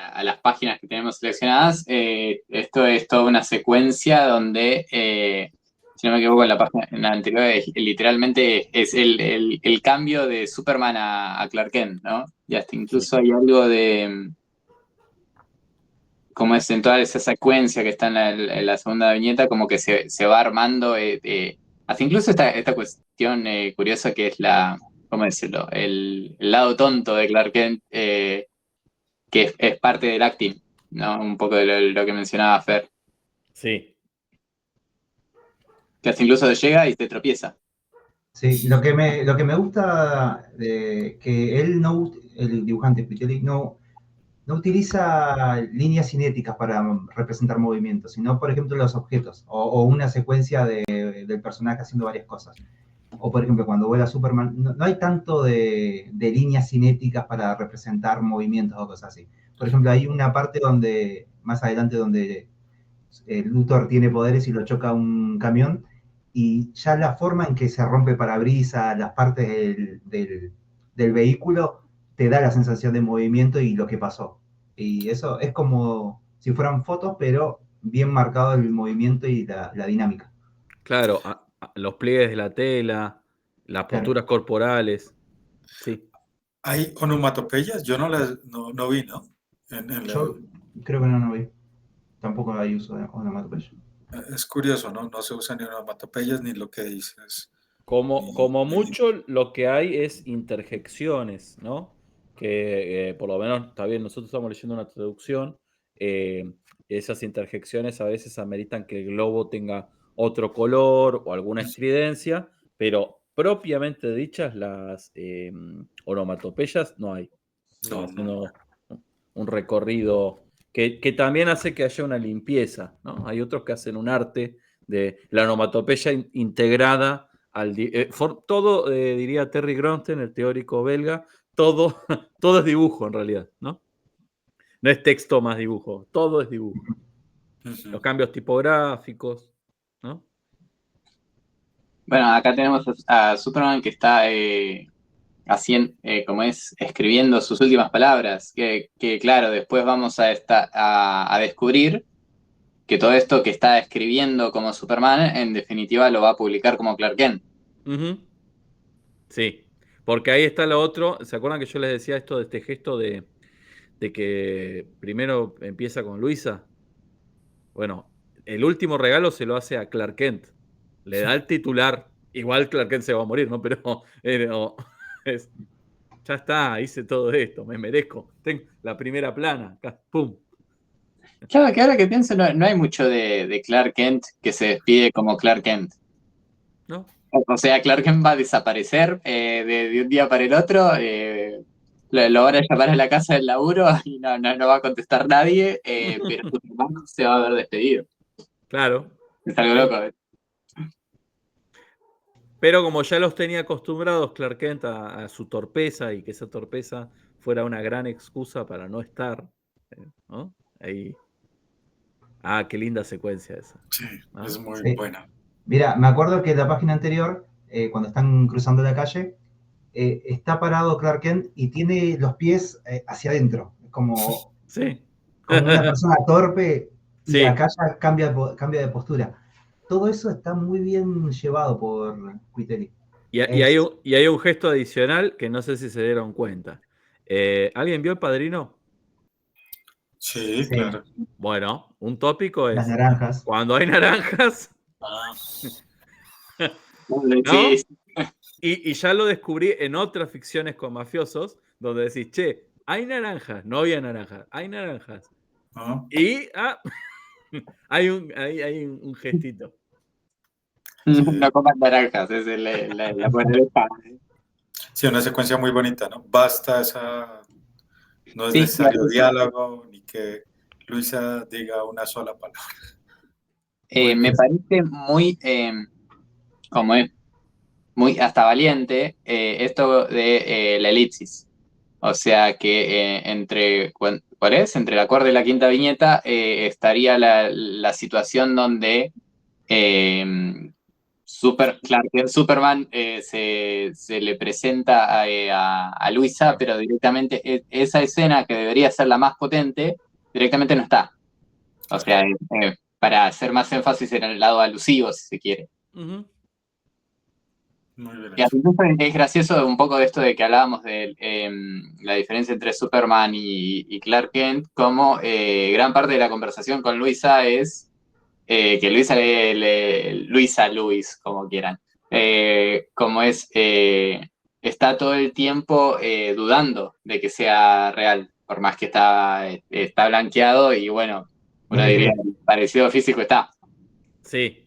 S1: a las páginas que tenemos seleccionadas, esto es toda una secuencia donde, si no me equivoco, en la anterior literalmente es el cambio de Superman a Clark Kent, ¿no? Y hasta incluso hay algo de, como es en toda esa secuencia que está en la segunda viñeta, como que se va armando, hasta incluso esta cuestión curiosa que es ¿cómo decirlo? El lado tonto de Clark Kent, que es parte del acting, ¿no? Un poco de lo que mencionaba Fer.
S2: Sí.
S1: Que hasta incluso llega y te tropieza.
S4: Sí, lo que me gusta de que él no, el dibujante Pitelli, no utiliza líneas cinéticas para representar movimientos, sino, por ejemplo, los objetos o una secuencia del personaje haciendo varias cosas. O, por ejemplo, cuando vuela Superman, no hay tanto de líneas cinéticas para representar movimientos o cosas así. Por ejemplo, hay una parte más adelante, donde Luthor tiene poderes y lo choca un camión, y ya la forma en que se rompe parabrisas, las partes del vehículo, te da la sensación de movimiento y lo que pasó. Y eso es como si fueran fotos, pero bien marcado el movimiento y la dinámica.
S2: Claro, los pliegues de la tela, las posturas corporales. Sí.
S3: ¿Hay onomatopeyas? Yo no vi, ¿no?
S4: Yo creo que no vi. Tampoco hay uso de onomatopeya.
S3: Es curioso, ¿no? No se usan ni onomatopeyas ni lo que dices.
S2: Como mucho lo que hay es interjecciones, ¿no? Que por lo menos, está bien, nosotros estamos leyendo una traducción, esas interjecciones a veces ameritan que el globo tenga otro color o alguna estridencia, pero propiamente dichas las onomatopeyas no hay. Estamos haciendo un recorrido que también hace que haya una limpieza, ¿no? Hay otros que hacen un arte de la onomatopeya integrada todo, diría Terry Grosten, el teórico belga, todo es dibujo en realidad, ¿no? No es texto más dibujo, todo es dibujo. Los cambios tipográficos, ¿no?
S1: Bueno, acá tenemos a Superman que está así como es, escribiendo sus últimas palabras, que claro, después vamos a descubrir que todo esto que está escribiendo como Superman, en definitiva lo va a publicar como Clark Kent.
S2: Sí, porque ahí está lo otro. ¿Se acuerdan que yo les decía esto de este gesto de que primero empieza con Luisa? Bueno, el último regalo se lo hace a Clark Kent. Le da el titular. Igual Clark Kent se va a morir, ¿no? Pero ya está, hice todo esto, me merezco. Tengo la primera plana, acá, ¡pum!
S1: Claro, que ahora que pienso, no hay mucho de Clark Kent que se despide como Clark Kent.
S2: ¿No?
S1: O sea, Clark Kent va a desaparecer de un día para el otro. Lo van a llamar a la casa del laburo y no va a contestar nadie, pero Superman se va a ver despedido.
S2: Claro.
S1: Es algo loco.
S2: Pero como ya los tenía acostumbrados Clark Kent a su torpeza y que esa torpeza fuera una gran excusa para no estar, ¿no? Ahí. Ah, qué linda secuencia esa.
S3: Sí,
S2: ¿no?
S3: es muy buena.
S4: Mira, me acuerdo que en la página anterior, cuando están cruzando la calle, está parado Clark Kent y tiene los pies hacia adentro, como una persona torpe, y
S2: sí.
S4: acá ya cambia de postura. Todo eso está muy bien llevado por Quitely.
S2: Y hay un gesto adicional que no sé si se dieron cuenta. ¿Alguien vio El Padrino?
S3: Sí, claro.
S2: Bueno, un tópico es...
S4: Las naranjas.
S2: Cuando hay naranjas... ¿no?
S1: Sí.
S2: Y ya lo descubrí en otras ficciones con mafiosos, donde decís, che, hay naranjas, no había naranjas, hay naranjas. Y hay un gestito.
S1: No coman naranjas, es la moraleja.
S3: Sí, una secuencia muy bonita, ¿no? Basta esa... No es necesario diálogo, ni que Luisa diga una sola palabra.
S1: Me parece muy, como es, muy hasta valiente esto de la elipsis. O sea que ¿cuál es? Entre la cuarta y la quinta viñeta estaría la situación donde Superman se le presenta a Luisa, pero directamente esa escena que debería ser la más potente, directamente no está. O sea, para hacer más énfasis en el lado alusivo, si se quiere. Y es gracioso un poco de esto de que hablábamos de la diferencia entre Superman y Clark Kent, como gran parte de la conversación con Luisa es que Luisa, Luis, como quieran, como es, está todo el tiempo dudando de que sea real, por más que está blanqueado y bueno, uno diría, parecido físico está.
S2: Sí.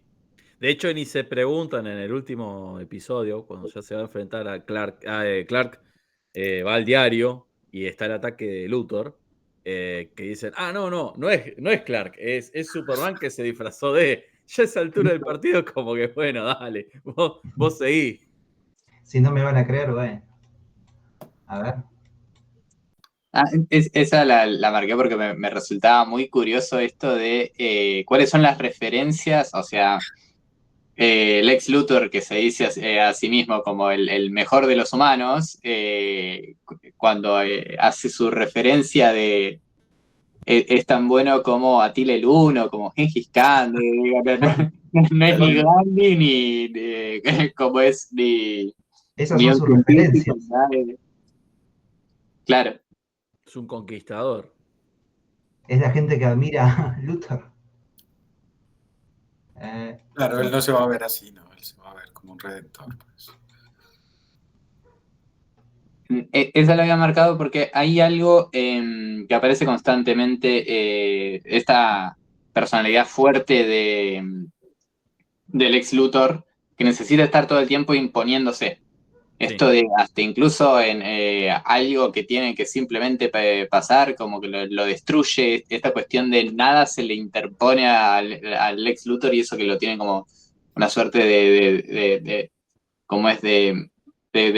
S2: De hecho, ni se preguntan en el último episodio, cuando ya se va a enfrentar a Clark, va al diario y está el ataque de Luthor, que dicen, no es Clark, es Superman que se disfrazó de... Ya a esa altura del partido, como que, bueno, dale, vos seguí.
S4: Si no me van a creer, bueno. A ver.
S1: Esa la marqué porque me resultaba muy curioso esto de cuáles son las referencias, o sea, Lex Luthor, que se dice a sí mismo como el mejor de los humanos, cuando hace su referencia de es tan bueno como Attila el Uno, como Gengis Khan, no es ni Gandhi ni como es ni...
S4: Esas son sus referencias.
S1: Claro.
S2: Es un conquistador.
S4: Es la gente que admira a Luthor.
S3: Claro, él no se va a ver así, ¿no? Él se va a ver como un redentor, pues.
S1: Esa la había marcado porque hay algo que aparece constantemente, esta personalidad fuerte del Lex Luthor, que necesita estar todo el tiempo imponiéndose. Esto de hasta incluso en algo que tiene que simplemente pasar, como que lo destruye, esta cuestión de nada se le interpone al Lex Luthor y eso que lo tiene como una suerte como es de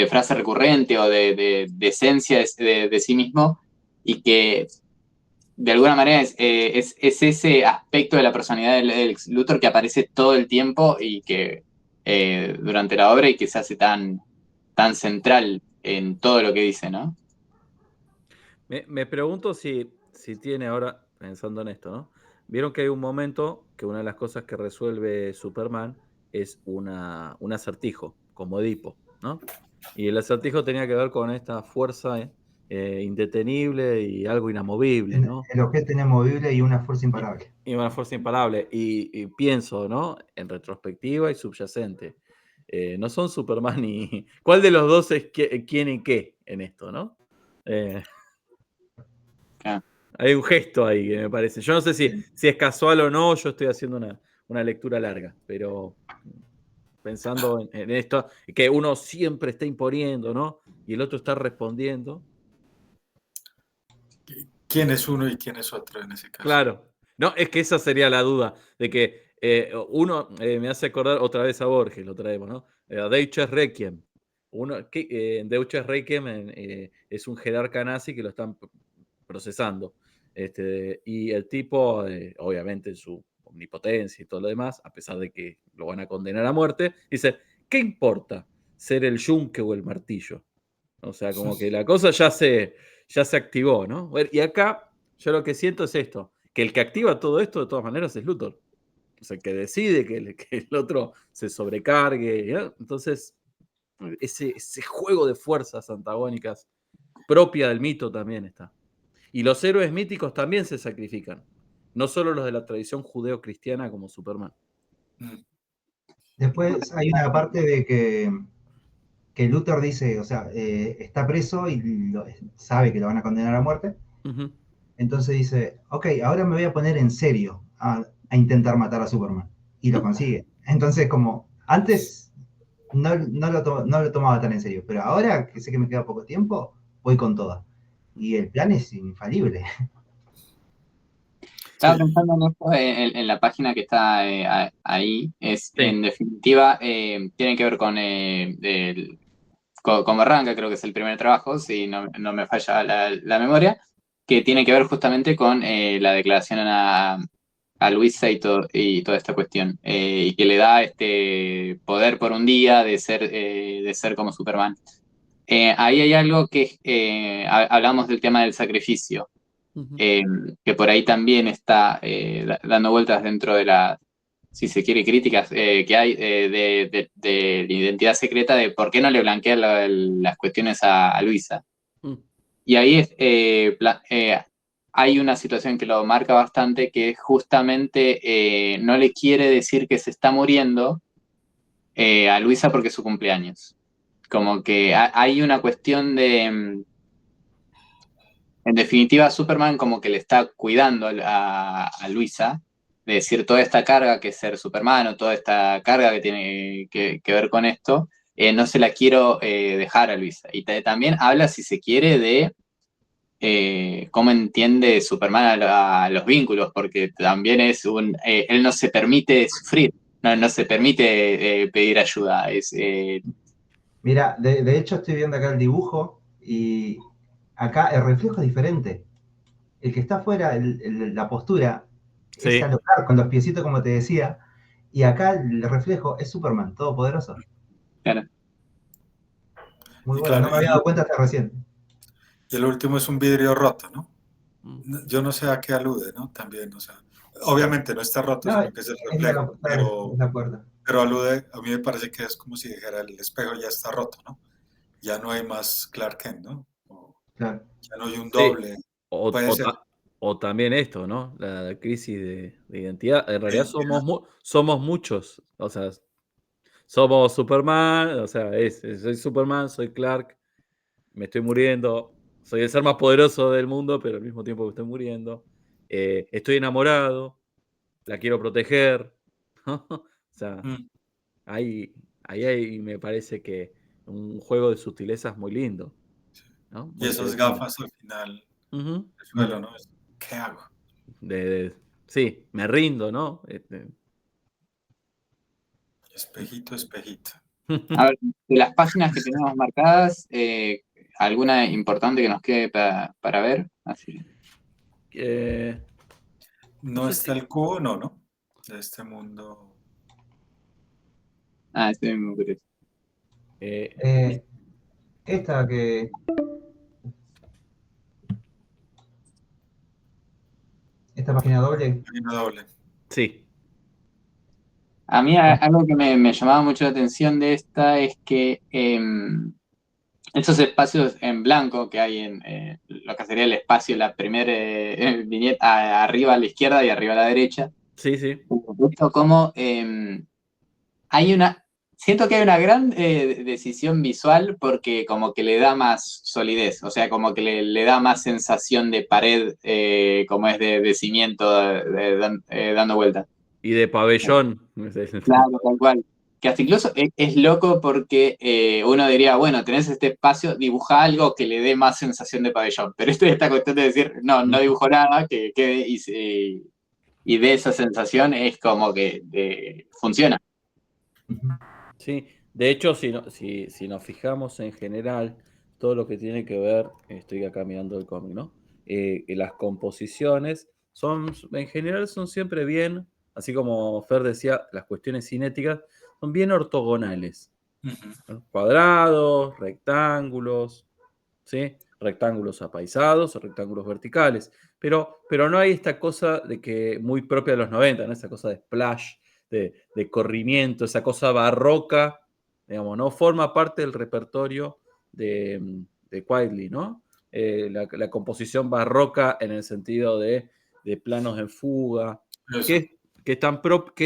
S1: frase recurrente o de esencia de sí mismo, y que de alguna manera es ese aspecto de la personalidad del Lex Luthor que aparece todo el tiempo y que durante la obra y que se hace tan central en todo lo que dice, ¿no?
S2: Me pregunto si tiene ahora, pensando en esto, ¿no? Vieron que hay un momento que una de las cosas que resuelve Superman es un acertijo, como Edipo, ¿no? Y el acertijo tenía que ver con esta fuerza indetenible y algo inamovible, ¿no?
S4: El objeto inamovible y una fuerza imparable.
S2: Y una fuerza imparable. Y pienso, ¿no? En retrospectiva y subyacente. No son Superman y... ¿Cuál de los dos es quién y qué en esto, no?
S1: Claro.
S2: Hay un gesto ahí que me parece. Yo no sé si es casual o no, yo estoy haciendo una lectura larga, pero pensando en esto, que uno siempre está imponiendo, ¿no? Y el otro está respondiendo.
S3: ¿Quién es uno y quién es otro en ese caso?
S2: Claro. No, es que esa sería la duda, de que uno me hace acordar otra vez a Borges, lo traemos, ¿no? Deutsches Requiem. Deutsches Requiem es un jerarca nazi que lo están procesando. Y el tipo, obviamente en su omnipotencia y todo lo demás, a pesar de que lo van a condenar a muerte, dice, ¿qué importa ser el yunque o el martillo? O sea, como que la cosa ya se activó, ¿no? Y acá yo lo que siento es esto, que el que activa todo esto de todas maneras es Luthor. O sea, el que decide que el otro se sobrecargue, ¿no? Entonces, ese juego de fuerzas antagónicas propia del mito también está. Y los héroes míticos también se sacrifican, no solo los de la tradición judeo-cristiana como Superman.
S4: Después hay una parte de que Luthor dice, o sea, está preso y sabe que lo van a condenar a muerte.
S2: Uh-huh.
S4: Entonces dice, ok, ahora me voy a poner en serio a intentar matar a Superman. Y lo consigue. Entonces, como antes no lo tomaba tan en serio, pero ahora que sé que me queda poco tiempo, voy con toda. Y el plan es infalible.
S1: Estaba pensando en esto en la página que está ahí.
S2: Sí.
S1: En definitiva, tiene que ver con como arranca, creo que es el primer trabajo, si no me falla la memoria, que tiene que ver justamente con la declaración a Luisa y toda esta cuestión, y que le da este poder por un día de ser como Superman. Ahí hay algo que hablamos del tema del sacrificio,
S2: Uh-huh.
S1: que por ahí también está dando vueltas dentro de las, si se quiere, críticas que hay de la identidad secreta, de por qué no le blanquean las cuestiones a Luisa. Y ahí hay una situación que lo marca bastante, que justamente no le quiere decir que se está muriendo a Luisa porque es su cumpleaños. Como que hay una cuestión de... En definitiva, Superman como que le está cuidando a Luisa, de decir, toda esta carga que es ser Superman, o toda esta carga que tiene que ver con esto, no se la quiero dejar a Luisa. Y también habla, si se quiere, de cómo entiende Superman a los vínculos, porque también es él no se permite sufrir, no se permite pedir ayuda.
S4: Mira, de hecho estoy viendo acá el dibujo y acá el reflejo es diferente. El que está afuera, la postura,
S2: Sí.
S4: es al hogar, con los piecitos como te decía, y acá el reflejo es Superman, todopoderoso.
S1: Claro.
S4: Muy
S3: Y
S4: bueno,
S3: claro,
S4: no me había dado cuenta hasta recién.
S3: Y el último es un vidrio roto, ¿no? Yo no sé a qué alude, ¿no? También, o sea, obviamente no está roto,
S4: No,
S3: sino que es el reflejo, pero alude, a mí me parece que es como si dijera, el espejo ya está roto, ¿no? Ya no hay más Clark Kent, ¿no?
S4: Claro.
S3: Ya no hay un doble.
S2: Sí.
S3: Puede ser.
S2: O también esto, ¿no? La crisis de identidad. En realidad somos muchos. O sea, somos Superman, o sea, soy Superman, soy Clark, me estoy muriendo, soy el ser más poderoso del mundo, pero al mismo tiempo que estoy muriendo. Estoy enamorado, la quiero proteger. ¿No? O sea, ahí me parece que un juego de sutilezas muy lindo, ¿no?
S3: Y
S2: Muy
S3: esas
S2: interesante.
S3: gafas al final
S2: Uh-huh.
S3: del suelo, ¿no? ¿Qué hago?
S2: Sí, me rindo, ¿no?
S3: Espejito, espejito.
S1: A ver, de las páginas que tenemos marcadas, ¿alguna importante que nos quede para ver? Así.
S3: No está el cubo, no. De este mundo.
S1: Estoy muy curioso.
S4: Esta que... Esta página doble.
S3: Página doble.
S2: Sí.
S1: A mí algo que me llamaba mucho la atención de esta es que esos espacios en blanco que hay en lo que sería el espacio, la primera viñeta arriba a la izquierda y arriba a la derecha,
S2: Sí, sí.
S1: esto como hay una, siento que hay una gran decisión visual porque como que le da más solidez, o sea, como que le da más sensación de pared, como es de cimiento dando vuelta.
S2: Y de pabellón.
S1: Claro, tal cual. Que hasta incluso es loco porque uno diría, bueno, tenés este espacio, dibuja algo que le dé más sensación de pabellón. Pero esta cuestión de decir, no dibujo nada, que quede y de esa sensación es como que funciona.
S2: Sí, de hecho, si nos fijamos en general, todo lo que tiene que ver, estoy acá mirando el cómic, ¿no? Las composiciones en general son siempre bien, así como Fer decía, las cuestiones cinéticas son bien ortogonales. ¿No? Cuadrados, rectángulos, ¿sí? Rectángulos apaisados o rectángulos verticales. Pero no hay esta cosa de que muy propia de los 90, ¿no? Esa cosa de splash, de corrimiento, esa cosa barroca, digamos, ¿no? Forma parte del repertorio de Quitely, ¿no? La composición barroca en el sentido de planos en fuga, que es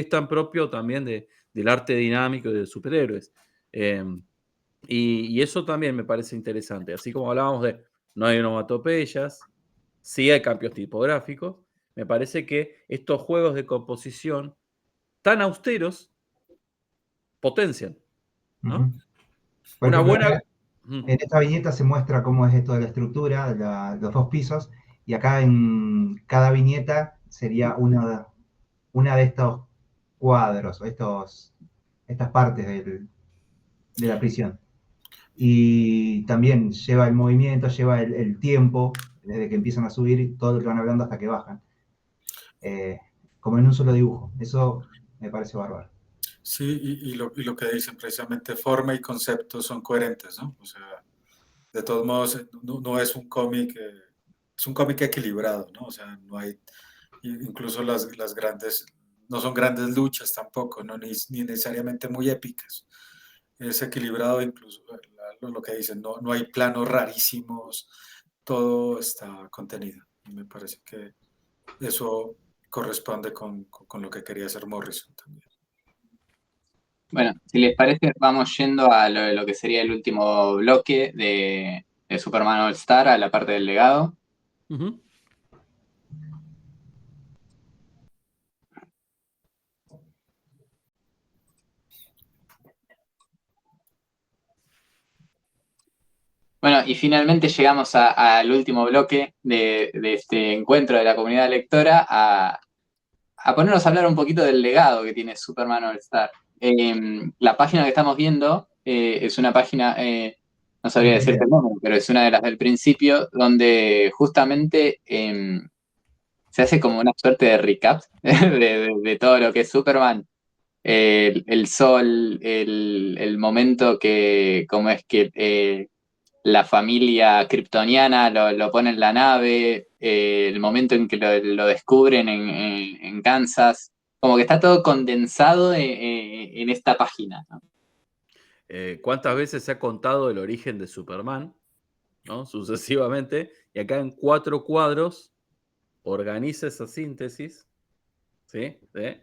S2: tan propio también del arte dinámico y de superhéroes. Y eso también me parece interesante. Así como hablábamos de no hay onomatopeyas, sí hay cambios tipográficos, me parece que estos juegos de composición tan austeros potencian, ¿no?
S4: Por
S2: Una
S4: ejemplo,
S2: buena...
S4: en esta viñeta se muestra cómo es esto de la estructura, los dos pisos, y acá en cada viñeta sería una de estos cuadros, estas partes de la prisión. Y también lleva el movimiento, lleva el tiempo, desde que empiezan a subir, todo lo que van hablando hasta que bajan. Como en un solo dibujo. Eso me parece bárbaro.
S3: Sí, y lo que dicen precisamente, forma y concepto son coherentes, ¿no? O sea, de todos modos, no es un cómic, es un cómic equilibrado, ¿no? O sea, no hay, incluso las grandes, no son grandes luchas tampoco, ¿no? Ni necesariamente muy épicas. Es equilibrado incluso, lo que dicen, no hay planos rarísimos, todo está contenido. Y me parece que eso corresponde con lo que quería hacer Morrison también.
S1: Bueno, si les parece, vamos yendo a lo que sería el último bloque de Superman All Star, a la parte del legado.
S2: Uh-huh.
S1: Bueno, y finalmente llegamos al último bloque de este encuentro de la comunidad lectora a ponernos a hablar un poquito del legado que tiene Superman All Star. La página que estamos viendo es una página, no sabría decirte el nombre, pero es una de las del principio, donde justamente se hace como una suerte de recap de todo lo que es Superman. El sol, el momento que, como es que la familia kryptoniana lo pone en la nave, el momento en que lo descubren en Kansas, como que está todo condensado en esta página, ¿no?
S2: ¿Cuántas veces se ha contado el origen de Superman? ¿No? Sucesivamente. Y acá en 4 cuadros organiza esa síntesis. ¿Sí? ¿Sí?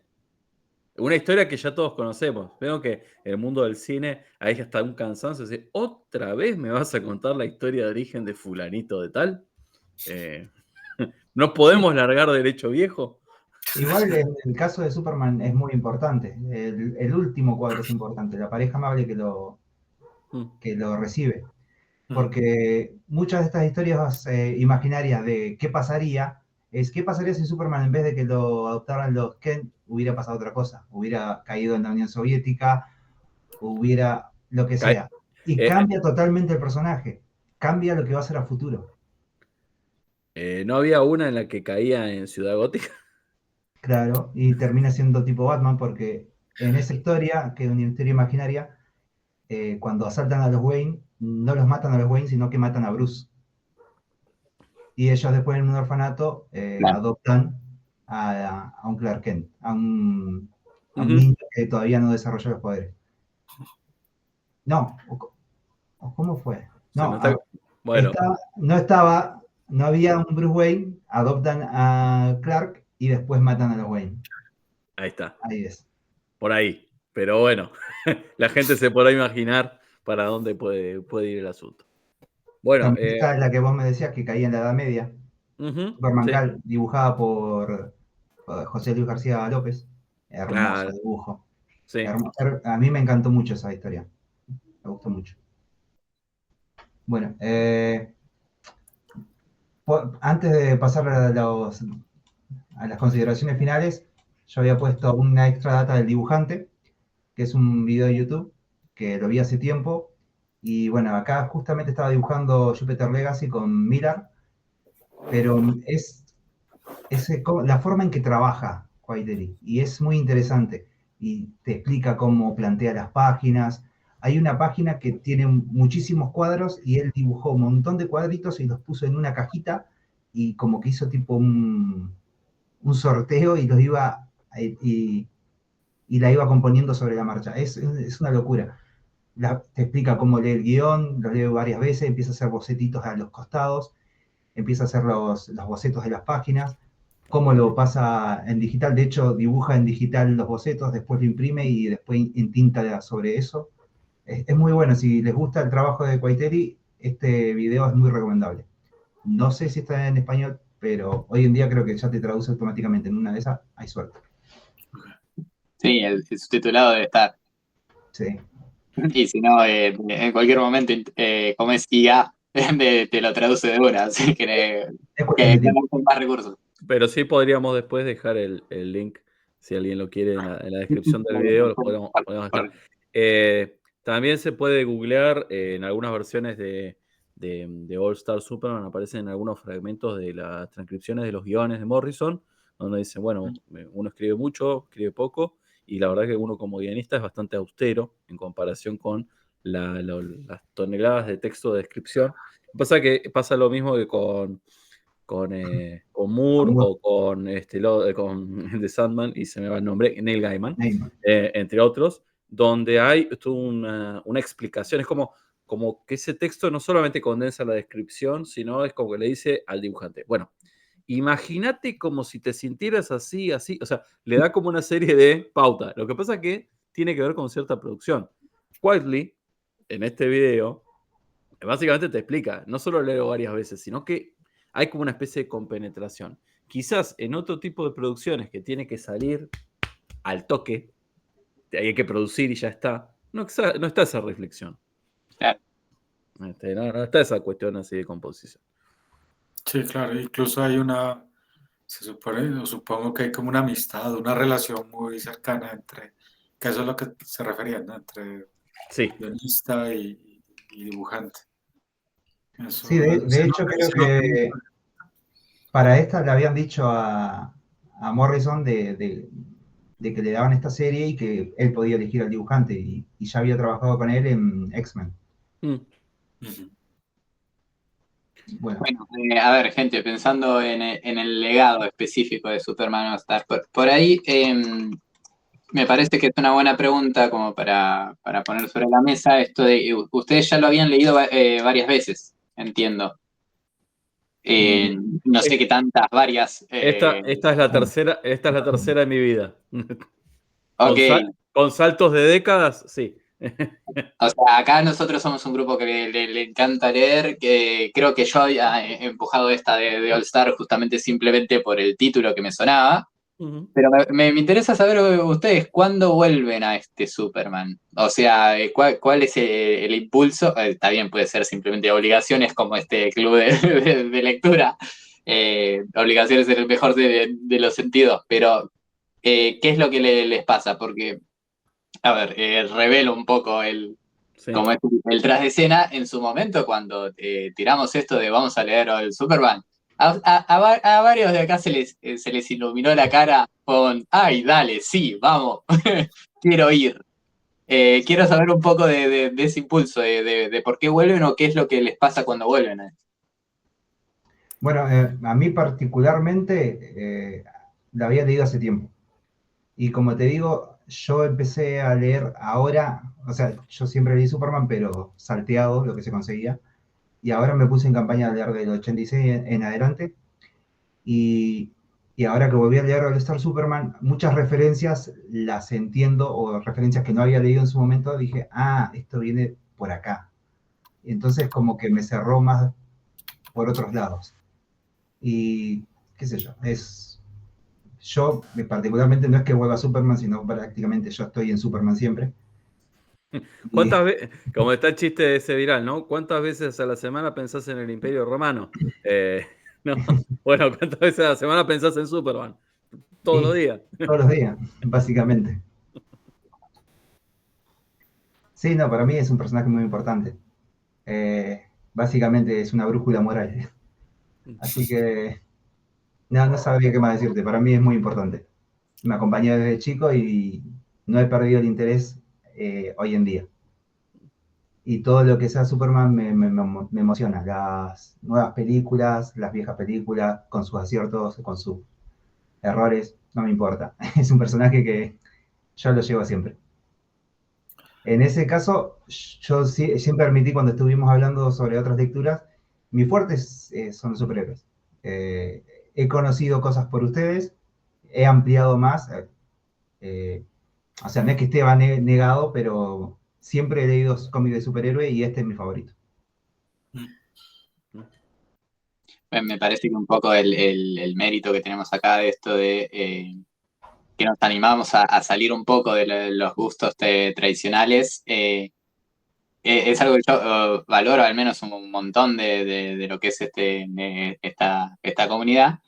S2: Una historia que ya todos conocemos. Veo que en el mundo del cine hay hasta un cansancio. Dice, ¿otra vez me vas a contar la historia de origen de fulanito de tal? ¿No podemos largar del hecho viejo?
S4: Igual en el caso de Superman es muy importante. El último cuadro es importante, la pareja amable que lo recibe. Porque muchas de estas historias imaginarias de qué pasaría si Superman, en vez de que lo adoptaran los Kent, hubiera pasado otra cosa, hubiera caído en la Unión Soviética, hubiera lo que sea. Y cambia totalmente el personaje, cambia lo que va a ser a futuro.
S2: ¿No había una en la que caía en Ciudad Gótica?
S4: Claro, y termina siendo tipo Batman porque en esa historia, que es una historia imaginaria, cuando asaltan a los Wayne, no los matan a los Wayne, sino que matan a Bruce. Y ellos después en un orfanato
S1: Claro.
S4: adoptan a un Clark Kent, a un
S2: Ujú.
S4: niño que todavía no desarrolló los poderes. No, ¿cómo fue?
S2: O sea,
S4: No,
S2: no está- Bueno,
S4: no había un Bruce Wayne, adoptan a Clark y después matan a los Wayne.
S2: ahí está,
S4: Ahí es.
S2: por ahí. Pero bueno, la gente se podrá imaginar para dónde puede ir el asunto. Bueno,
S4: También está la que vos me decías que caía en la Edad Media,
S2: ujú,
S4: Superman
S2: sí,
S4: Cal, dibujada por José Luis García López. Hermoso
S2: claro,
S4: dibujo.
S2: sí.
S4: A mí me encantó mucho esa historia. Me gustó mucho. Bueno, antes de pasar a las consideraciones finales, yo había puesto una extra data del dibujante, que es un video de YouTube, que lo vi hace tiempo. Y bueno, acá justamente estaba dibujando Jupiter Legacy con Miller, pero la forma en que trabaja Quaiteri, y es muy interesante, y te explica cómo plantea las páginas. Hay una página que tiene muchísimos cuadros y él dibujó un montón de cuadritos y los puso en una cajita y como que hizo tipo un sorteo y los iba y la iba componiendo sobre la marcha. Es una locura. Te explica cómo lee el guión, lo lee varias veces, empieza a hacer bocetitos a los costados, empieza a hacer los bocetos de las páginas, cómo lo pasa en digital. De hecho, dibuja en digital los bocetos, después lo imprime y después en tinta sobre eso. Es muy bueno. Si les gusta el trabajo de Quaiteri, este video es muy recomendable. No sé si está en español, pero hoy en día creo que ya te traduce automáticamente. En una de esas hay suerte.
S1: Sí, el subtitulado debe estar.
S4: Sí.
S1: Y si no, en cualquier momento, como es IA, te lo traduce de una, así
S4: Es cuestión de tiempo.
S1: con más recursos.
S2: Pero sí podríamos después dejar el link, si alguien lo quiere, en la descripción del video, lo podemos dejar. También se puede googlear en algunas versiones de All Star Superman, aparecen algunos fragmentos de las transcripciones de los guiones de Morrison, donde dicen, bueno, uno escribe mucho, escribe poco, y la verdad que uno como guionista es bastante austero en comparación con las toneladas de texto de descripción. Pasa lo mismo que con Moore o con The Sandman, y se me va el nombre, Neil Gaiman, entre otros, donde hay una explicación. Es como que ese texto no solamente condensa la descripción, sino es como que le dice al dibujante, bueno, imagínate como si te sintieras así, así, o sea, le da como una serie de pauta. Lo que pasa es que tiene que ver con cierta producción. Quietly, en este video, básicamente te explica, no solo leo varias veces, sino que hay como una especie de compenetración. Quizás en otro tipo de producciones que tiene que salir al toque, hay que producir y ya está, no está esa reflexión.
S1: Claro.
S2: No está esa cuestión así de composición.
S3: Sí, claro, incluso hay se supone, o supongo que hay como una amistad, una relación muy cercana que eso es lo que se refería, ¿no? Entre
S2: Sí.
S3: guionista y dibujante. Eso,
S4: Sí, de hecho creo que para esta le habían dicho a Morrison de que le daban esta serie y que él podía elegir al dibujante y ya había trabajado con él en X-Men. Bueno,
S1: a ver, gente, pensando en el legado específico de Superman All Star, por ahí me parece que es una buena pregunta como para poner sobre la mesa esto de, ustedes ya lo habían leído varias veces, entiendo. No sé qué tantas, varias.
S2: Esta es la tercera de mi vida.
S1: Ok.
S2: Con saltos de décadas, sí.
S1: O sea, acá nosotros somos un grupo que le encanta leer, que creo que yo había empujado esta de All Star justamente simplemente por el título que me sonaba. Pero me interesa saber ustedes cuándo vuelven a este Superman. O sea, ¿cuál es el impulso? Está bien, puede ser simplemente obligaciones como este club de lectura. Obligaciones en el mejor de los sentidos. Pero, ¿qué es lo que les pasa? Porque, a ver, revelo un poco como es el tras de escena. En su momento, cuando tiramos esto de vamos a leer el Superman, a varios de acá se les iluminó la cara con, ay, dale, sí, vamos, quiero ir. Quiero saber un poco de ese impulso, de por qué vuelven o qué es lo que les pasa cuando vuelven.
S4: Bueno, a mí particularmente la había leído hace tiempo. Y como te digo, yo empecé a leer ahora, o sea, yo siempre leí Superman, pero salteado lo que se conseguía. Y ahora me puse en campaña a leer del 86 en adelante. Y, y ahora que volví a leer All Star Superman, muchas referencias las entiendo, o referencias que no había leído en su momento, dije, ah, esto viene por acá. Y entonces como que me cerró más por otros lados. Y qué sé yo, yo particularmente no es que vuelva a Superman, sino prácticamente yo estoy en Superman siempre. Y
S2: ¿Cuántas veces, como está el chiste de ese viral, ¿no? ¿Cuántas veces a la semana pensás en el Imperio Romano? No. Bueno, ¿cuántas veces a la semana pensás en Superman? Todos los
S4: y
S2: días.
S4: todos los días, básicamente. Sí, no, para mí es un personaje muy importante. Básicamente es una brújula moral. Así que no sabría qué más decirte. Para mí es muy importante. Me acompañó desde chico y no he perdido el interés hoy en día. Y todo lo que sea Superman me emociona. Las nuevas películas, las viejas películas, con sus aciertos, con sus errores, no me importa. Es un personaje que yo lo llevo siempre. En ese caso, yo siempre admití cuando estuvimos hablando sobre otras lecturas, mis fuertes son los superhéroes. Eh, He conocido cosas por ustedes, he ampliado más. eh, o sea, no es que esté negado, pero siempre he leído cómics de superhéroe y este es mi favorito.
S1: Me parece que un poco el mérito que tenemos acá de esto de que nos animamos a salir un poco de los gustos tradicionales, es algo que yo valoro al menos un montón de lo que es esta comunidad,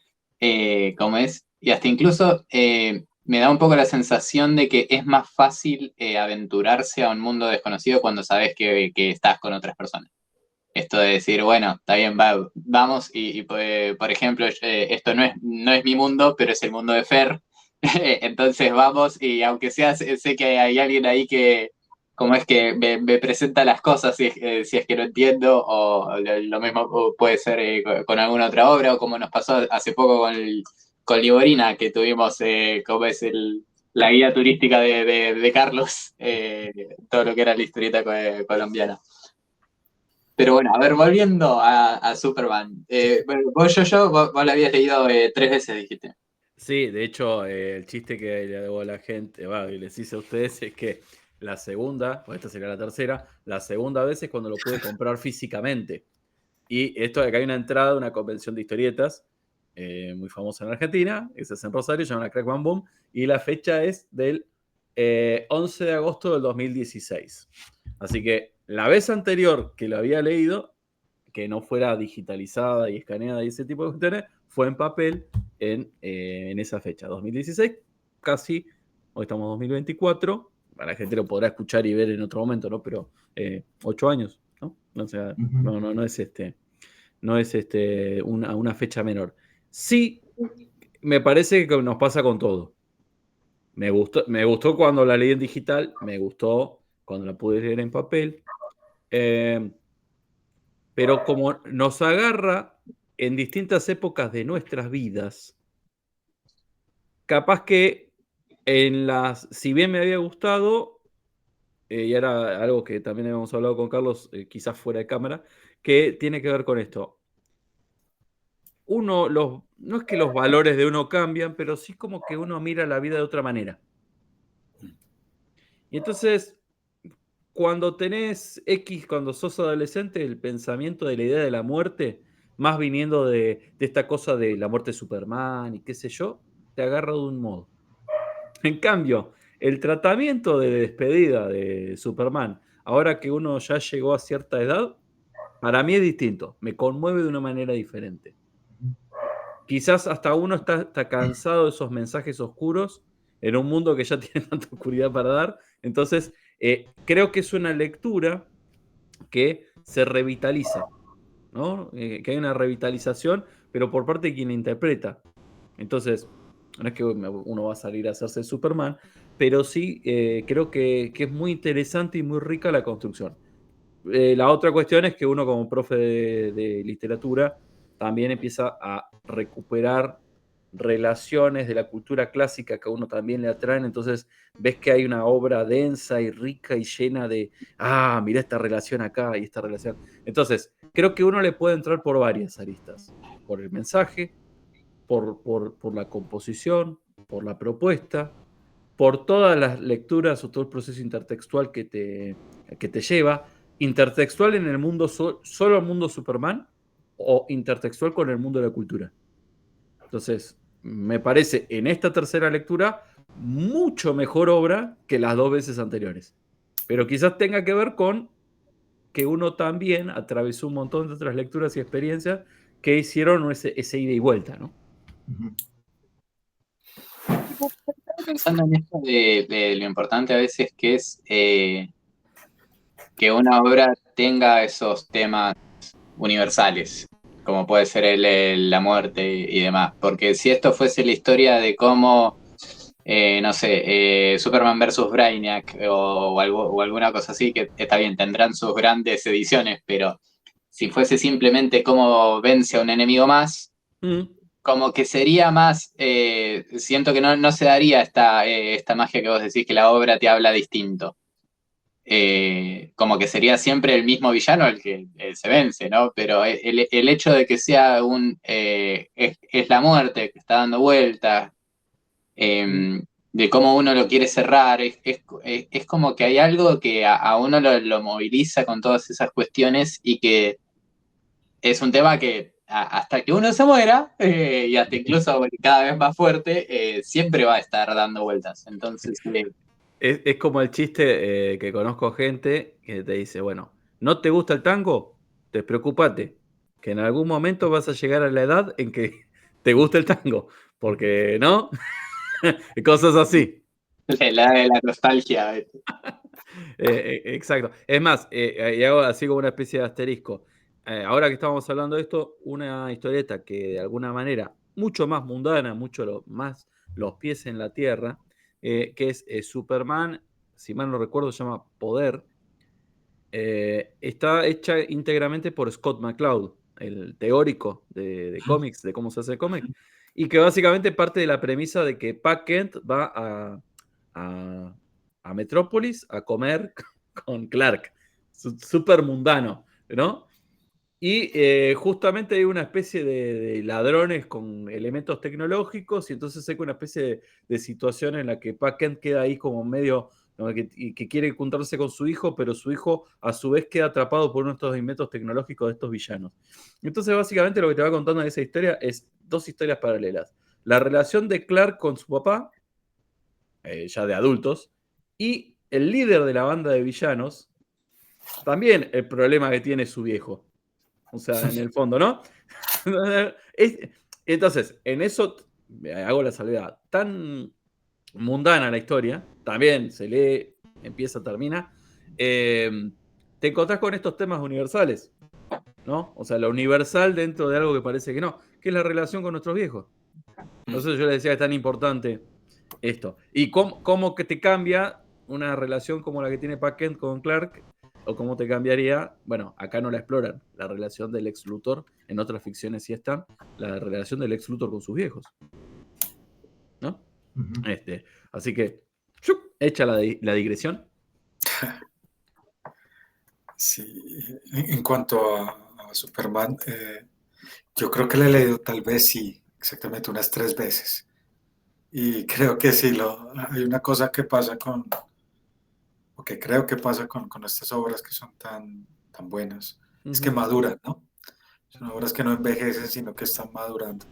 S1: como es, y hasta incluso me da un poco la sensación de que es más fácil aventurarse a un mundo desconocido cuando sabes que estás con otras personas. Esto de decir, bueno, está bien, vamos, por ejemplo, esto no es mi mundo, pero es el mundo de Fer. Entonces vamos, y aunque sea, sé que hay alguien ahí que, como es que me presenta las cosas si es que no entiendo, o lo mismo puede ser con alguna otra obra, o como nos pasó hace poco con Liborina, que tuvimos, como es la guía turística de Carlos, todo lo que era la historieta colombiana. Pero bueno, a ver, volviendo a Superman. Vos la habías leído 3 veces, dijiste.
S2: Sí, de hecho, el chiste que le hago a la gente, y les hice a ustedes, es que la segunda, o esta sería la tercera, la segunda vez es cuando lo pude comprar físicamente. Y esto de que hay una entrada de una convención de historietas muy famosa en Argentina, esa es en Rosario, se llama Crack Bam Boom, y la fecha es del 11 de agosto del 2016. Así que la vez anterior que lo había leído, que no fuera digitalizada y escaneada y ese tipo de cuestiones, fue en papel en esa fecha, 2016, casi, hoy estamos en 2024, la gente lo podrá escuchar y ver en otro momento, ¿no? Pero 8 años, ¿no? O sea, no es una fecha menor. Sí, me parece que nos pasa con todo. Me gustó cuando la leí en digital, me gustó cuando la pude leer en papel. Pero como nos agarra en distintas épocas de nuestras vidas, capaz que si bien me había gustado, y era algo que también habíamos hablado con Carlos, quizás fuera de cámara, que tiene que ver con esto. No es que los valores de uno cambian, pero sí como que uno mira la vida de otra manera. Y entonces, cuando sos adolescente, el pensamiento de la idea de la muerte, más viniendo de esta cosa de la muerte de Superman y qué sé yo, te agarra de un modo. En cambio, el tratamiento de despedida de Superman, ahora que uno ya llegó a cierta edad, para mí es distinto, me conmueve de una manera diferente. Quizás hasta uno está cansado de esos mensajes oscuros en un mundo que ya tiene tanta oscuridad para dar. Entonces, creo que es una lectura que se revitaliza, ¿no? Que hay una revitalización, pero por parte de quien la interpreta. Entonces, no es que uno va a salir a hacerse Superman, pero sí creo que es muy interesante y muy rica la construcción. La otra cuestión es que uno como profe de literatura también empieza a recuperar relaciones de la cultura clásica que a uno también le atraen, entonces ves que hay una obra densa y rica y llena de, mira esta relación acá y esta relación. Entonces, creo que uno le puede entrar por varias aristas, por el mensaje, por la composición, por la propuesta, por todas las lecturas o todo el proceso intertextual que te lleva. ¿Intertextual en el mundo, solo el mundo Superman o intertextual con el mundo de la cultura? Entonces, me parece en esta tercera lectura mucho mejor obra que las 2 veces anteriores. Pero quizás tenga que ver con que uno también atravesó un montón de otras lecturas y experiencias que hicieron ese ida y vuelta, ¿no?
S1: Estaba pensando en esto de lo importante a veces que es que una obra tenga esos temas universales, como puede ser la muerte y demás. Porque si esto fuese la historia de cómo, no sé, Superman versus Brainiac o alguna cosa así, que está bien, tendrán sus grandes ediciones, pero si fuese simplemente cómo vence a un enemigo más, como que sería más, siento que no se daría esta magia que vos decís, que la obra te habla distinto. Como que sería siempre el mismo villano el que se vence, ¿no? Pero el hecho de que sea es la muerte que está dando vueltas, de cómo uno lo quiere cerrar, es como que hay algo que a uno lo moviliza con todas esas cuestiones y que es un tema que hasta que uno se muera, y hasta incluso cada vez más fuerte, siempre va a estar dando vueltas. Entonces,
S2: Es como el chiste que conozco gente que te dice, bueno, ¿no te gusta el tango? Despreocúpate, que en algún momento vas a llegar a la edad en que te gusta el tango, porque, ¿no? Cosas así.
S1: la nostalgia.
S2: Exacto. Es más, y hago así como una especie de asterisco. Ahora que estamos hablando de esto, una historieta que de alguna manera, mucho más mundana, mucho más los pies en la tierra, que es Superman, si mal no recuerdo, se llama Poder. Está hecha íntegramente por Scott McCloud, el teórico de cómics, de cómo se hace cómic, y que básicamente parte de la premisa de que Pat Kent va a Metrópolis a comer con Clark, súper mundano, ¿no? Y justamente hay una especie de ladrones con elementos tecnológicos y entonces hay una especie de situación en la que Pat Kent queda ahí como medio, ¿no? que quiere encontrarse con su hijo, pero su hijo a su vez queda atrapado por uno de estos inventos tecnológicos de estos villanos. Entonces básicamente lo que te va contando en esa historia es 2 historias paralelas. La relación de Clark con su papá, ya de adultos, y el líder de la banda de villanos, también el problema que tiene su viejo. O sea, en el fondo, ¿no? Entonces, en eso hago la salvedad. Tan mundana la historia, también se lee, empieza, termina. Te encontrás con estos temas universales, ¿no? O sea, lo universal dentro de algo que parece que no, que es la relación con nuestros viejos. Entonces yo les decía que es tan importante esto. Y cómo que te cambia una relación como la que tiene Pat Kent con Clark, o cómo te cambiaría, bueno, acá no la exploran, la relación del Lex Luthor, en otras ficciones sí está, la relación del Lex Luthor con sus viejos. ¿No? Así que, hecha la digresión.
S3: Sí, en cuanto a Superman, yo creo que le he leído tal vez sí, exactamente unas 3 veces. Y creo que sí, hay una cosa que pasa o que creo que pasa con estas obras que son tan buenas, es que maduran, ¿no? Son obras que no envejecen, sino que están madurando.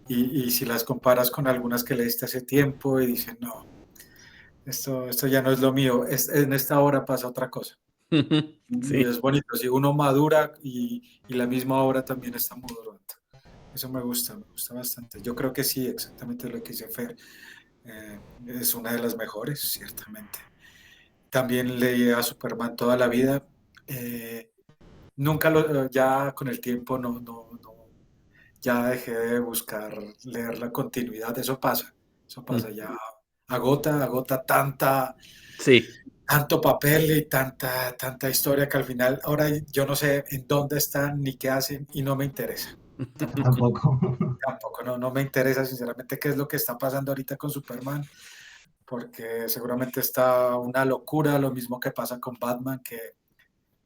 S3: Y si las comparas con algunas que leíste hace tiempo y dices, no, esto ya no es lo mío, en esta obra pasa otra cosa.
S2: Sí.
S3: Y es bonito, si uno madura y la misma obra también está madurando. Eso me gusta bastante. Yo creo que sí, exactamente lo que dice Fer. Es una de las mejores, ciertamente. También leí a Superman toda la vida. Nunca ya con el tiempo ya dejé de buscar leer la continuidad, eso pasa. Eso pasa ya, agota
S2: Sí.
S3: tanto papel y tanta historia que al final, ahora yo no sé en dónde están ni qué hacen y no me interesa.
S4: Tampoco.
S3: Tampoco, no me interesa sinceramente qué es lo que está pasando ahorita con Superman, porque seguramente está una locura, lo mismo que pasa con Batman, que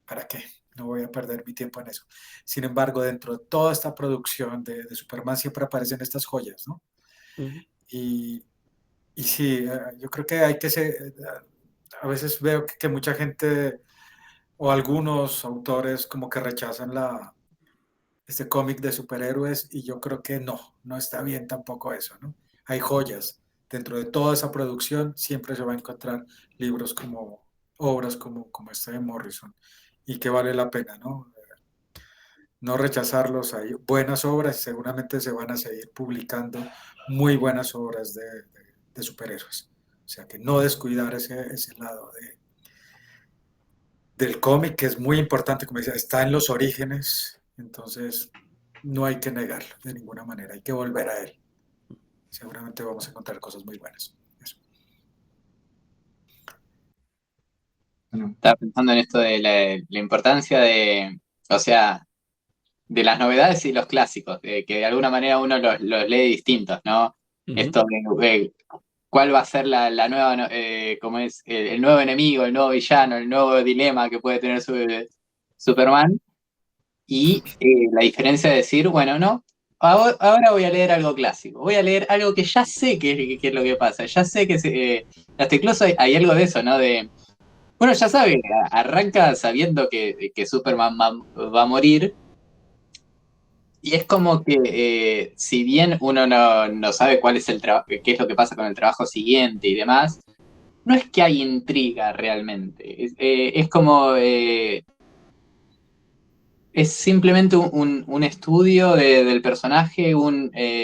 S3: ¿para qué? No voy a perder mi tiempo en eso. Sin embargo, dentro de toda esta producción de Superman siempre aparecen estas joyas, ¿no?
S2: Ujú.
S3: Y, y sí, yo creo que hay que ser, a veces veo que mucha gente o algunos autores como que rechazan este cómic de superhéroes y yo creo que no está bien tampoco eso, ¿no? Hay joyas. Dentro de toda esa producción siempre se va a encontrar libros como, obras como este de Morrison y que vale la pena, ¿no? No rechazarlos. Hay buenas obras y seguramente se van a seguir publicando muy buenas obras de superhéroes. O sea que no descuidar ese lado del cómic, que es muy importante, como decía, está en los orígenes, entonces no hay que negarlo de ninguna manera, hay que volver a él. Seguramente vamos a encontrar cosas muy buenas. Eso.
S4: Bueno,
S1: Estaba pensando en esto de la importancia o sea, de las novedades y los clásicos, que de alguna manera uno los lee distintos, ¿no?
S2: Ujú.
S1: Esto de cuál va a ser la nueva, ¿no? Cómo es, el nuevo enemigo, el nuevo villano, el nuevo dilema que puede tener Superman, y la diferencia de decir, bueno, no, ahora voy a leer algo clásico, voy a leer algo que ya sé qué es lo que pasa, ya sé hasta incluso hay algo de eso, ¿no? Bueno, ya sabe, arranca sabiendo que Superman va a morir. Y es como que, si bien uno no sabe cuál es qué es lo que pasa con el trabajo siguiente y demás, no es que hay intriga realmente. Es como, es simplemente un estudio del personaje,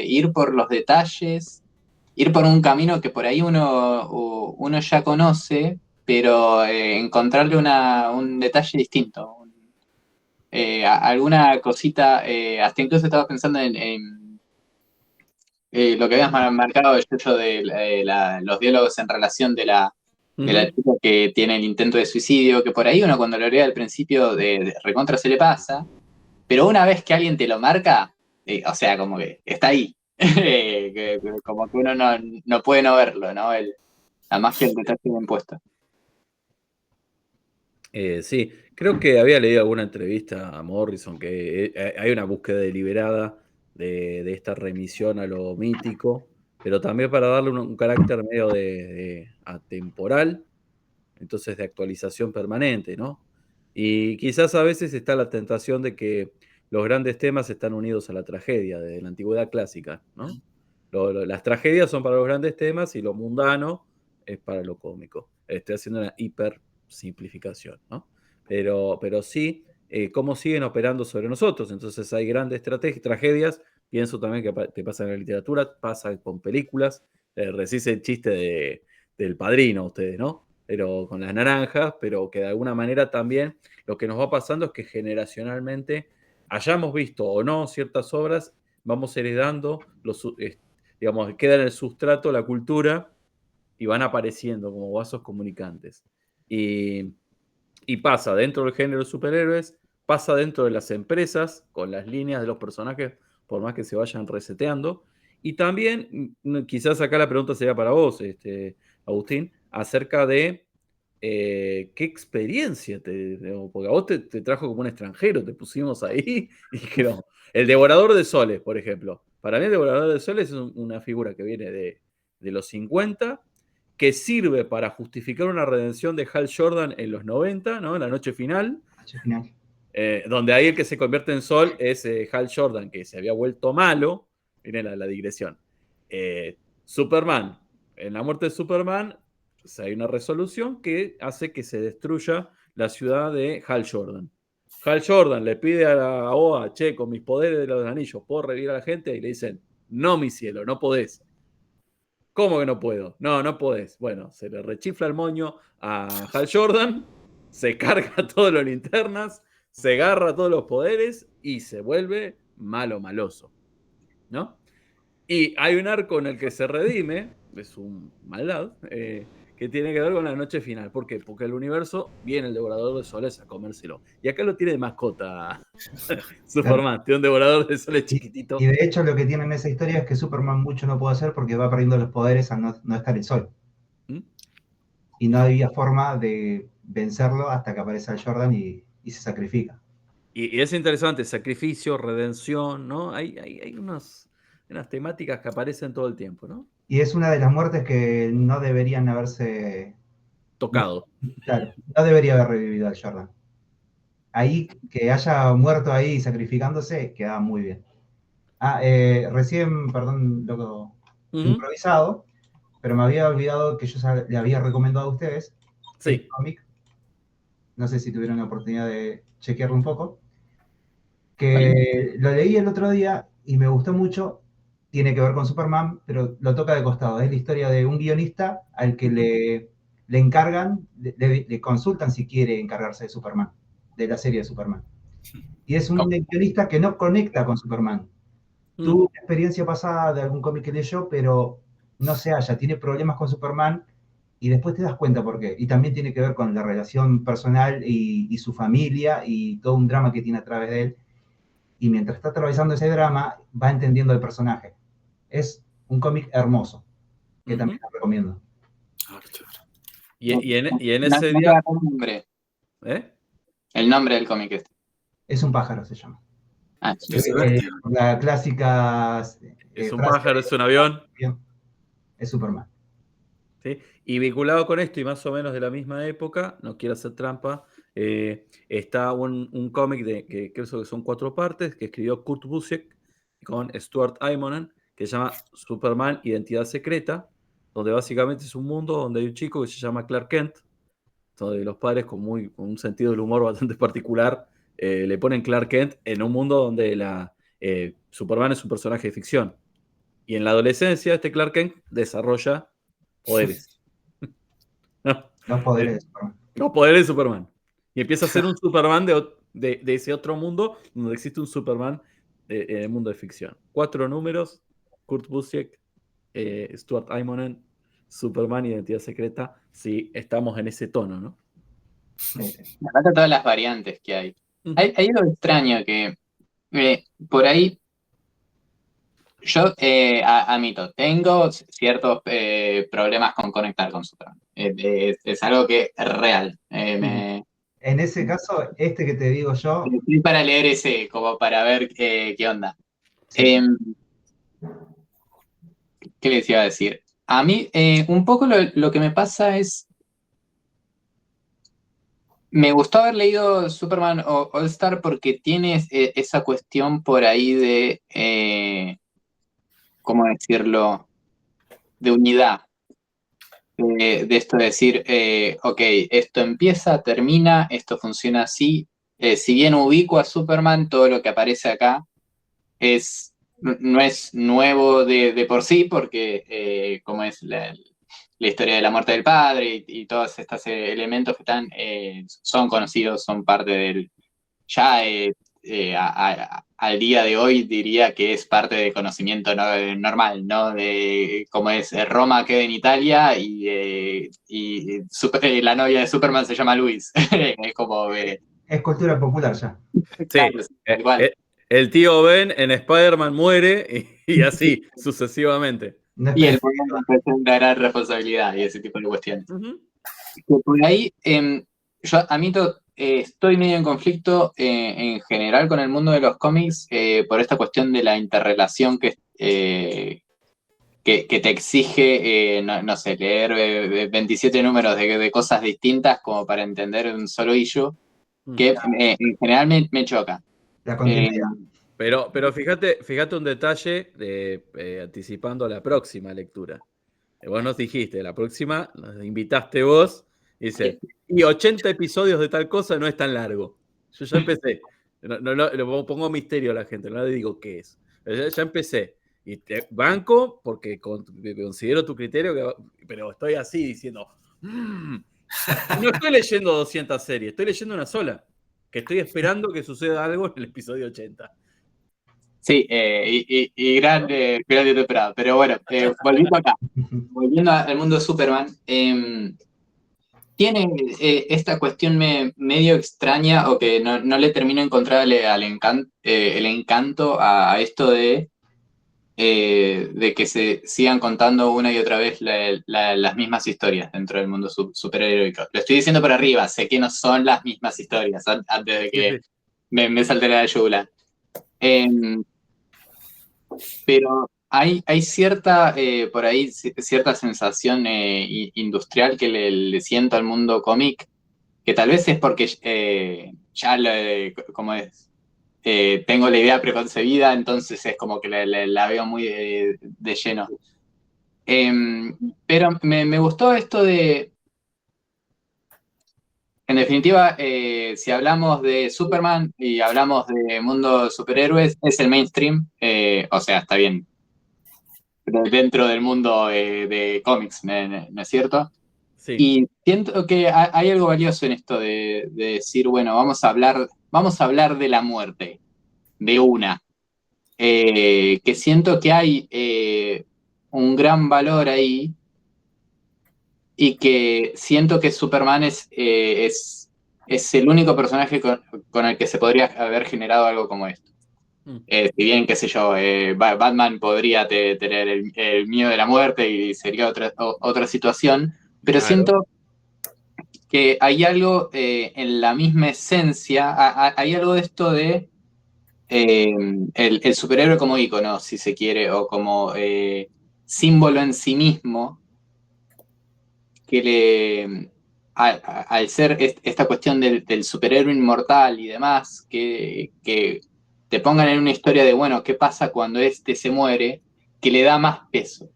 S1: ir por los detalles, ir por un camino que por ahí uno ya conoce, pero encontrarle un detalle distinto. Alguna cosita, hasta incluso estaba pensando en lo que habías marcado, Yuyo, de los diálogos en relación de la
S2: Ujú.
S1: chica que tiene el intento de suicidio, que por ahí uno cuando lo lee al principio de recontra se le pasa, pero una vez que alguien te lo marca, o sea, como que está ahí. Como que uno no puede no verlo, ¿no? La magia del detalle bien puesto.
S2: Sí, creo que había leído alguna entrevista a Morrison que hay una búsqueda deliberada de esta remisión a lo mítico, pero también para darle un carácter medio de atemporal, entonces de actualización permanente, ¿no? Y quizás a veces está la tentación de que los grandes temas están unidos a la tragedia de la antigüedad clásica, ¿no? Las tragedias son para los grandes temas y lo mundano es para lo cómico. Estoy haciendo una hiper simplificación, ¿no? Pero sí, cómo siguen operando sobre nosotros. Entonces hay grandes tragedias. Pienso también que pasa en la literatura, pasa con películas. Recién el chiste del Padrino, ustedes, ¿no? Pero con las naranjas, pero que de alguna manera también lo que nos va pasando es que generacionalmente hayamos visto o no ciertas obras, vamos heredando, digamos, queda en el sustrato la cultura y van apareciendo como vasos comunicantes. Y, y pasa dentro del género de superhéroes, pasa dentro de las empresas, con las líneas de los personajes, por más que se vayan reseteando. Y también, quizás acá la pregunta sería para vos, Agustín, acerca de qué experiencia porque a vos te trajo como un extranjero, te pusimos ahí y dijeron, el devorador de soles, por ejemplo. Para mí el devorador de soles es una figura que viene de los 50, que sirve para justificar una redención de Hal Jordan en los 90, ¿no? En la noche final,
S4: al final.
S2: donde ahí el que se convierte en Sol es Hal Jordan, que se había vuelto malo. Miren la digresión. Superman, en la muerte de Superman, pues hay una resolución que hace que se destruya la ciudad de Hal Jordan. Hal Jordan le pide a la OA, che, con mis poderes de los anillos, ¿puedo revivir a la gente? Y le dicen, no, mi cielo, no podés. ¿Cómo que no puedo? No podés. Bueno, se le rechifla el moño a Hal Jordan, se carga todas las linternas, se agarra todos los poderes y se vuelve maloso, ¿no? Y hay un arco en el que se redime, es un maldad, que tiene que ver con la noche final. ¿Por qué? Porque el universo viene el devorador de soles a comérselo. Y acá lo tiene de mascota Superman, tiene un devorador de soles chiquitito.
S4: Y de hecho lo que tiene en esa historia es que Superman mucho no puede hacer porque va perdiendo los poderes al no estar el sol.
S2: ¿Mm?
S4: Y no había forma de vencerlo hasta que aparece el Jordan y se sacrifica.
S2: Y es interesante, sacrificio, redención, ¿no? Hay unas temáticas que aparecen todo el tiempo, ¿no?
S4: Y es una de las muertes que no deberían haberse
S2: tocado.
S4: Claro, no debería haber revivido al Jordan. Ahí, que haya muerto ahí sacrificándose, quedaba muy bien. Recién, perdón, loco, improvisado, pero me había olvidado que yo le había recomendado a ustedes el cómic. No sé si tuvieron la oportunidad de chequearlo un poco. Que lo leí el otro día y me gustó mucho. Tiene que ver con Superman, pero lo toca de costado. Es la historia de un guionista al que le encargan, le consultan si quiere encargarse de Superman, de la serie de Superman. Y es un guionista que no conecta con Superman. Tuvo una experiencia pasada de algún cómic que leyó, pero no se halla, tiene problemas con Superman y después te das cuenta por qué. Y también tiene que ver con la relación personal y su familia y todo un drama que tiene a través de él. Y mientras está atravesando ese drama, va entendiendo el personaje. Es un cómic hermoso, que también lo recomiendo.
S2: Y en ese día...
S1: nombre. El nombre del cómic
S4: Es un pájaro, se llama. La clásica...
S2: es un pájaro, es un avión.
S4: Es Superman.
S2: ¿Sí? Y vinculado con esto, y más o menos de la misma época, no quiero hacer trampa, está un cómic que creo que son 4 partes, que escribió Kurt Busiek con Stuart Immonen, que se llama Superman Identidad Secreta, donde básicamente es un mundo donde hay un chico que se llama Clark Kent, donde los padres con un sentido del humor bastante particular le ponen Clark Kent en un mundo donde Superman es un personaje de ficción. Y en la adolescencia este Clark Kent desarrolla poderes.
S4: Los poderes de Superman.
S2: Los poderes de Superman. Y empieza a ser un Superman de ese otro mundo donde existe un Superman en el mundo de ficción. 4 números, Kurt Busiek, Stuart Immonen, Superman Identidad Secreta. Sí, estamos en ese tono, ¿no?
S1: Me falta todas las variantes que hay. Hay algo extraño que por ahí yo admito, tengo ciertos problemas con conectar con Superman. Es algo que es real.
S4: En ese caso, este que te digo yo...
S1: Estoy para leer ese, como para ver qué onda.
S4: Sí.
S1: ¿Qué les iba a decir? A mí, un poco lo que me pasa es... Me gustó haber leído Superman All Star porque tiene esa cuestión por ahí de... ¿cómo decirlo? De unidad. De esto de decir, ok, esto empieza, termina, esto funciona así. Si bien ubico a Superman, todo lo que aparece acá no es nuevo de por sí, porque como es la historia de la muerte del padre y todos estos elementos que son conocidos, son parte del... Ya al día de hoy diría que es parte del conocimiento normal, ¿no? De cómo es Roma queda en Italia y la novia de Superman se llama Luis. Es como...
S4: es cultura popular ya.
S2: Sí, claro, igual. El tío Ben en Spider-Man muere y así sucesivamente.
S1: Y el poder es una gran responsabilidad y ese tipo de cuestiones. Por ahí, yo admito, estoy medio en conflicto en general con el mundo de los cómics por esta cuestión de la interrelación que te exige, no sé, leer 27 números de cosas distintas como para entender un solo issue, que en general me choca.
S4: La continuidad.
S2: Pero fíjate un detalle anticipando la próxima lectura. Vos nos dijiste, la próxima nos invitaste vos, y dice, y 80 episodios de tal cosa no es tan largo. Yo ya empecé. No pongo misterio a la gente, no le digo qué es. Ya empecé. Y te banco porque considero tu criterio, pero estoy así diciendo, no estoy leyendo 200 series, estoy leyendo una sola, que estoy esperando que suceda algo en el episodio 80.
S1: Sí, y gran temporada. Pero bueno, volviendo acá, volviendo al mundo de Superman, tiene esta cuestión medio extraña o que no le termino de encontrarle el encanto a esto de que se sigan contando una y otra vez las mismas historias dentro del mundo superheroico. Lo estoy diciendo por arriba, sé que no son las mismas historias antes de que me salte la yugular. Pero hay cierta, por ahí, cierta sensación industrial que le siento al mundo cómic, que tal vez es porque ya, como es, tengo la idea preconcebida, entonces es como que la veo muy de lleno. Pero me gustó esto en definitiva, si hablamos de Superman y hablamos de mundo de superhéroes, es el mainstream, o sea, está bien, dentro del mundo de cómics, ¿no es cierto?
S2: Sí.
S1: Y siento que hay algo valioso en esto de decir, bueno, vamos a hablar de la muerte, de una. Que siento que hay un gran valor ahí y que siento que Superman es el único personaje con el que se podría haber generado algo como esto. Si bien, qué sé yo, Batman podría tener el miedo de la muerte y sería otra situación, pero
S2: Claro.
S1: siento que hay algo en la misma esencia, hay algo de esto de el superhéroe como ícono, si se quiere, o como símbolo en sí mismo, que al ser esta cuestión del superhéroe inmortal y demás, que te pongan en una historia de, bueno, ¿qué pasa cuando este se muere? Que le da más peso,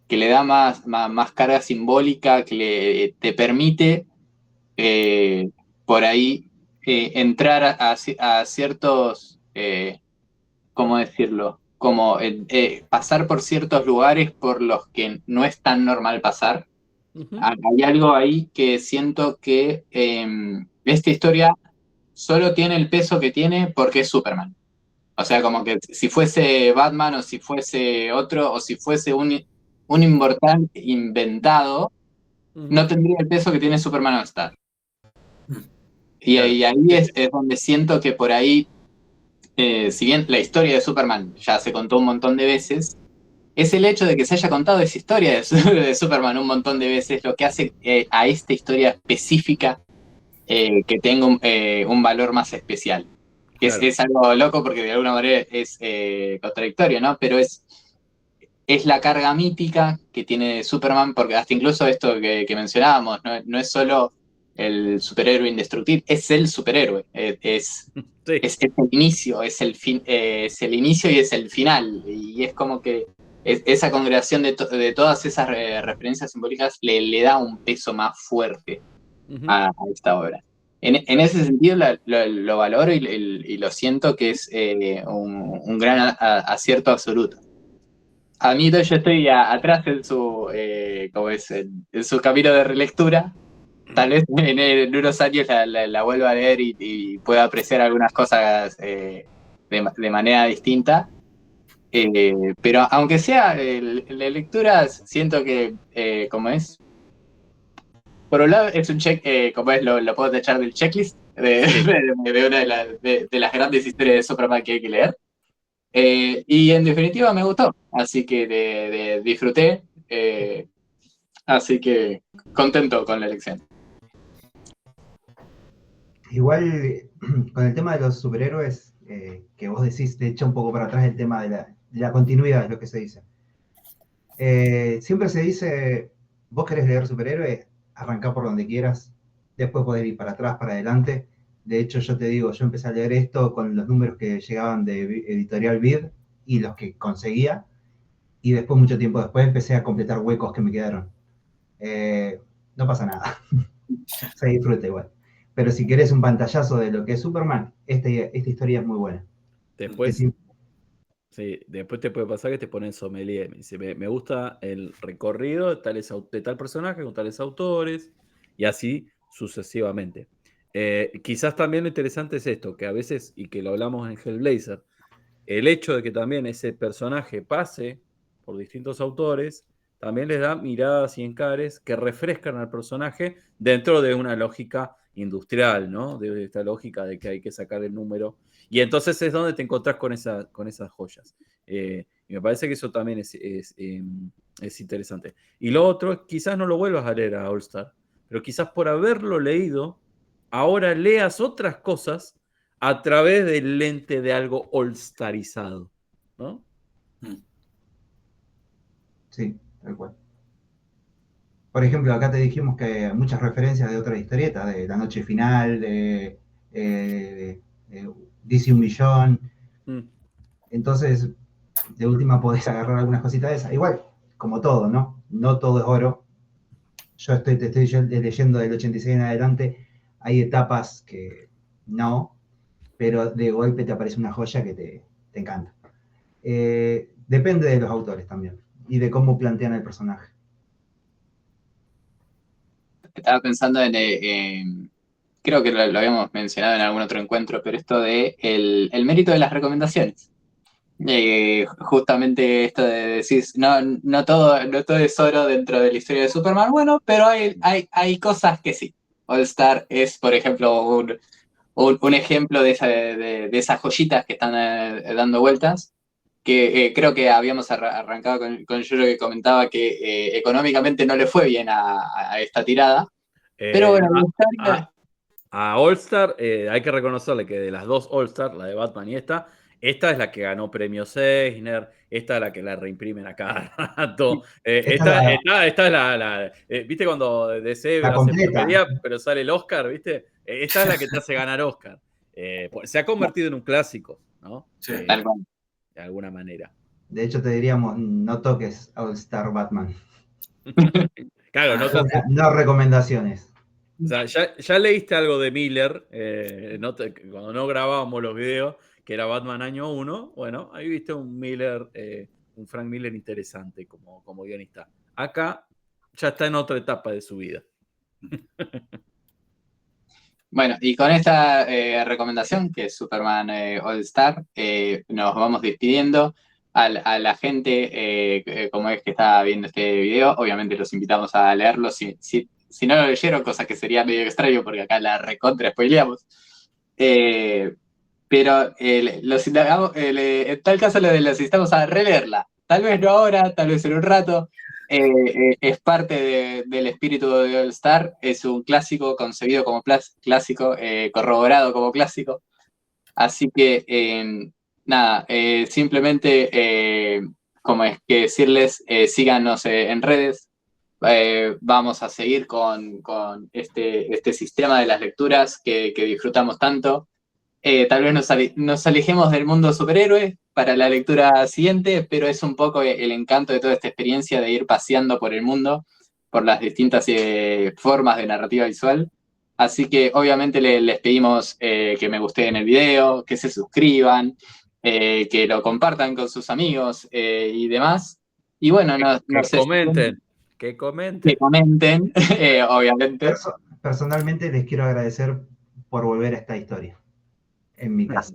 S1: que le da más carga simbólica, que te permite por ahí entrar a ciertos, ¿cómo decirlo? Como pasar por ciertos lugares por los que no es tan normal pasar. Hay algo ahí que siento que esta historia solo tiene el peso que tiene porque es Superman. O sea, como que si fuese Batman o si fuese otro o si fuese un inmortal inventado, no tendría el peso que tiene Superman All Star. Y ahí es donde siento que por ahí, si bien la historia de Superman ya se contó un montón de veces, es el hecho de que se haya contado esa historia de Superman un montón de veces lo que hace a esta historia específica que tenga un valor más especial.
S2: Claro.
S1: Es algo loco porque de alguna manera es contradictorio, ¿no? Pero es la carga mítica que tiene Superman, porque hasta incluso esto que mencionábamos, no es solo el superhéroe indestructible, es el superhéroe, es el inicio, es el fin, es el inicio y es el final, y es como que esa congregación de todas esas referencias simbólicas le da un peso más fuerte a esta obra. En ese sentido lo valoro y lo siento que es un gran acierto absoluto. Admito, yo estoy atrás en su, ¿cómo es? En su camino de relectura. Tal vez en unos años la vuelva a leer y pueda apreciar algunas cosas de manera distinta. Pero aunque sea la lectura, siento que, como es, por un lado es un check, como es, lo puedo tachar del checklist de una de las grandes historias de Superman que hay que leer. Y en definitiva me gustó, así que disfruté, así que contento con la elección.
S4: Igual, con el tema de los superhéroes, que vos decís, te echa un poco para atrás el tema de la continuidad, es lo que se dice. Siempre se dice, vos querés leer superhéroes, arrancá por donde quieras, después podés ir para atrás, para adelante. De hecho, yo te digo, yo empecé a leer esto con los números que llegaban de Editorial Vid y los que conseguía, y después, mucho tiempo después, empecé a completar huecos que me quedaron. No pasa nada, se disfruta igual. Pero si querés un pantallazo de lo que es Superman, esta historia es muy buena.
S2: Después, sí, después te puede pasar que te ponen sommelier. Me dice, me gusta el recorrido de tal personaje con tales autores, y así sucesivamente. Quizás también lo interesante es esto, que a veces, y que lo hablamos en Hellblazer, el hecho de que también ese personaje pase por distintos autores, también les da miradas y encares que refrescan al personaje dentro de una lógica industrial, ¿no? De esta lógica de que hay que sacar el número. Y entonces es donde te encontrás con esas joyas. Y me parece que eso también es interesante. Y lo otro, quizás no lo vuelvas a leer a All Star, pero quizás por haberlo leído, ahora leas otras cosas a través del lente de algo all-starizado, ¿no?
S4: Sí, tal cual. Por ejemplo, acá te dijimos que muchas referencias de otras historietas, de La Noche Final, DC 1.000.000. Entonces, de última podés agarrar algunas cositas de esas. Igual, como todo, ¿no? No todo es oro. Yo te estoy leyendo del 86 en adelante. Hay etapas que no, pero de golpe te aparece una joya que te encanta. Depende de los autores también y de cómo plantean el personaje.
S1: Estaba pensando creo que lo habíamos mencionado en algún otro encuentro, pero esto de el mérito de las recomendaciones. Justamente esto de decir, no todo es oro dentro de la historia de Superman, bueno, pero hay cosas que sí. All Star es, por ejemplo, un ejemplo de esas joyitas que están dando vueltas, que creo que habíamos arrancado con Yuro, que comentaba que económicamente no le fue bien a esta tirada. Pero bueno,
S2: a All Star hay que reconocerle que de las dos All Star, la de Batman y esta es la que ganó premios Eisner, esta es la que la reimprimen a cada rato. Esta es la ¿viste cuando DC hace porquería, pero sale el Oscar, ¿viste? Esta es la que te hace ganar Oscar. Se ha convertido en un clásico, ¿no?
S3: Sí.
S2: De alguna manera.
S4: De hecho, te diríamos, no toques All Star Batman.
S2: Claro,
S4: no recomendaciones.
S2: O sea, ya leíste algo de Miller, cuando no grabábamos los videos, que era Batman año 1, bueno, ahí viste un Frank Miller interesante como guionista. Acá ya está en otra etapa de su vida.
S1: Bueno, y con esta recomendación, que es Superman All Star, nos vamos despidiendo. A la gente, como es que está viendo este video, obviamente los invitamos a leerlo si no lo leyeron, cosa que sería medio extraño porque acá la recontra spoileamos. Pero en tal caso los instamos a releerla. Tal vez no ahora, tal vez en un rato. Es parte del espíritu de All Star. Es un clásico concebido como clásico, corroborado como clásico. Así que, nada, simplemente, como es que decirles, síganos en redes. Vamos a seguir con este sistema de las lecturas que disfrutamos tanto. Tal vez nos alejemos del mundo superhéroe para la lectura siguiente, pero es un poco el encanto de toda esta experiencia de ir paseando por el mundo, por las distintas formas de narrativa visual. Así que obviamente les pedimos que me gusten el video, que se suscriban, que lo compartan con sus amigos y demás. Y bueno,
S2: que comenten,
S1: obviamente.
S4: Personalmente les quiero agradecer por volver a esta historia. En mi caso.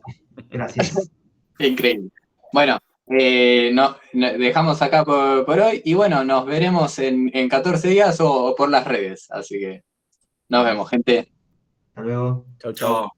S4: Gracias.
S1: Increíble. Bueno, dejamos acá por hoy y bueno, nos veremos en 14 días o por las redes. Así que nos vemos, gente.
S4: Hasta luego.
S2: Chau, chau.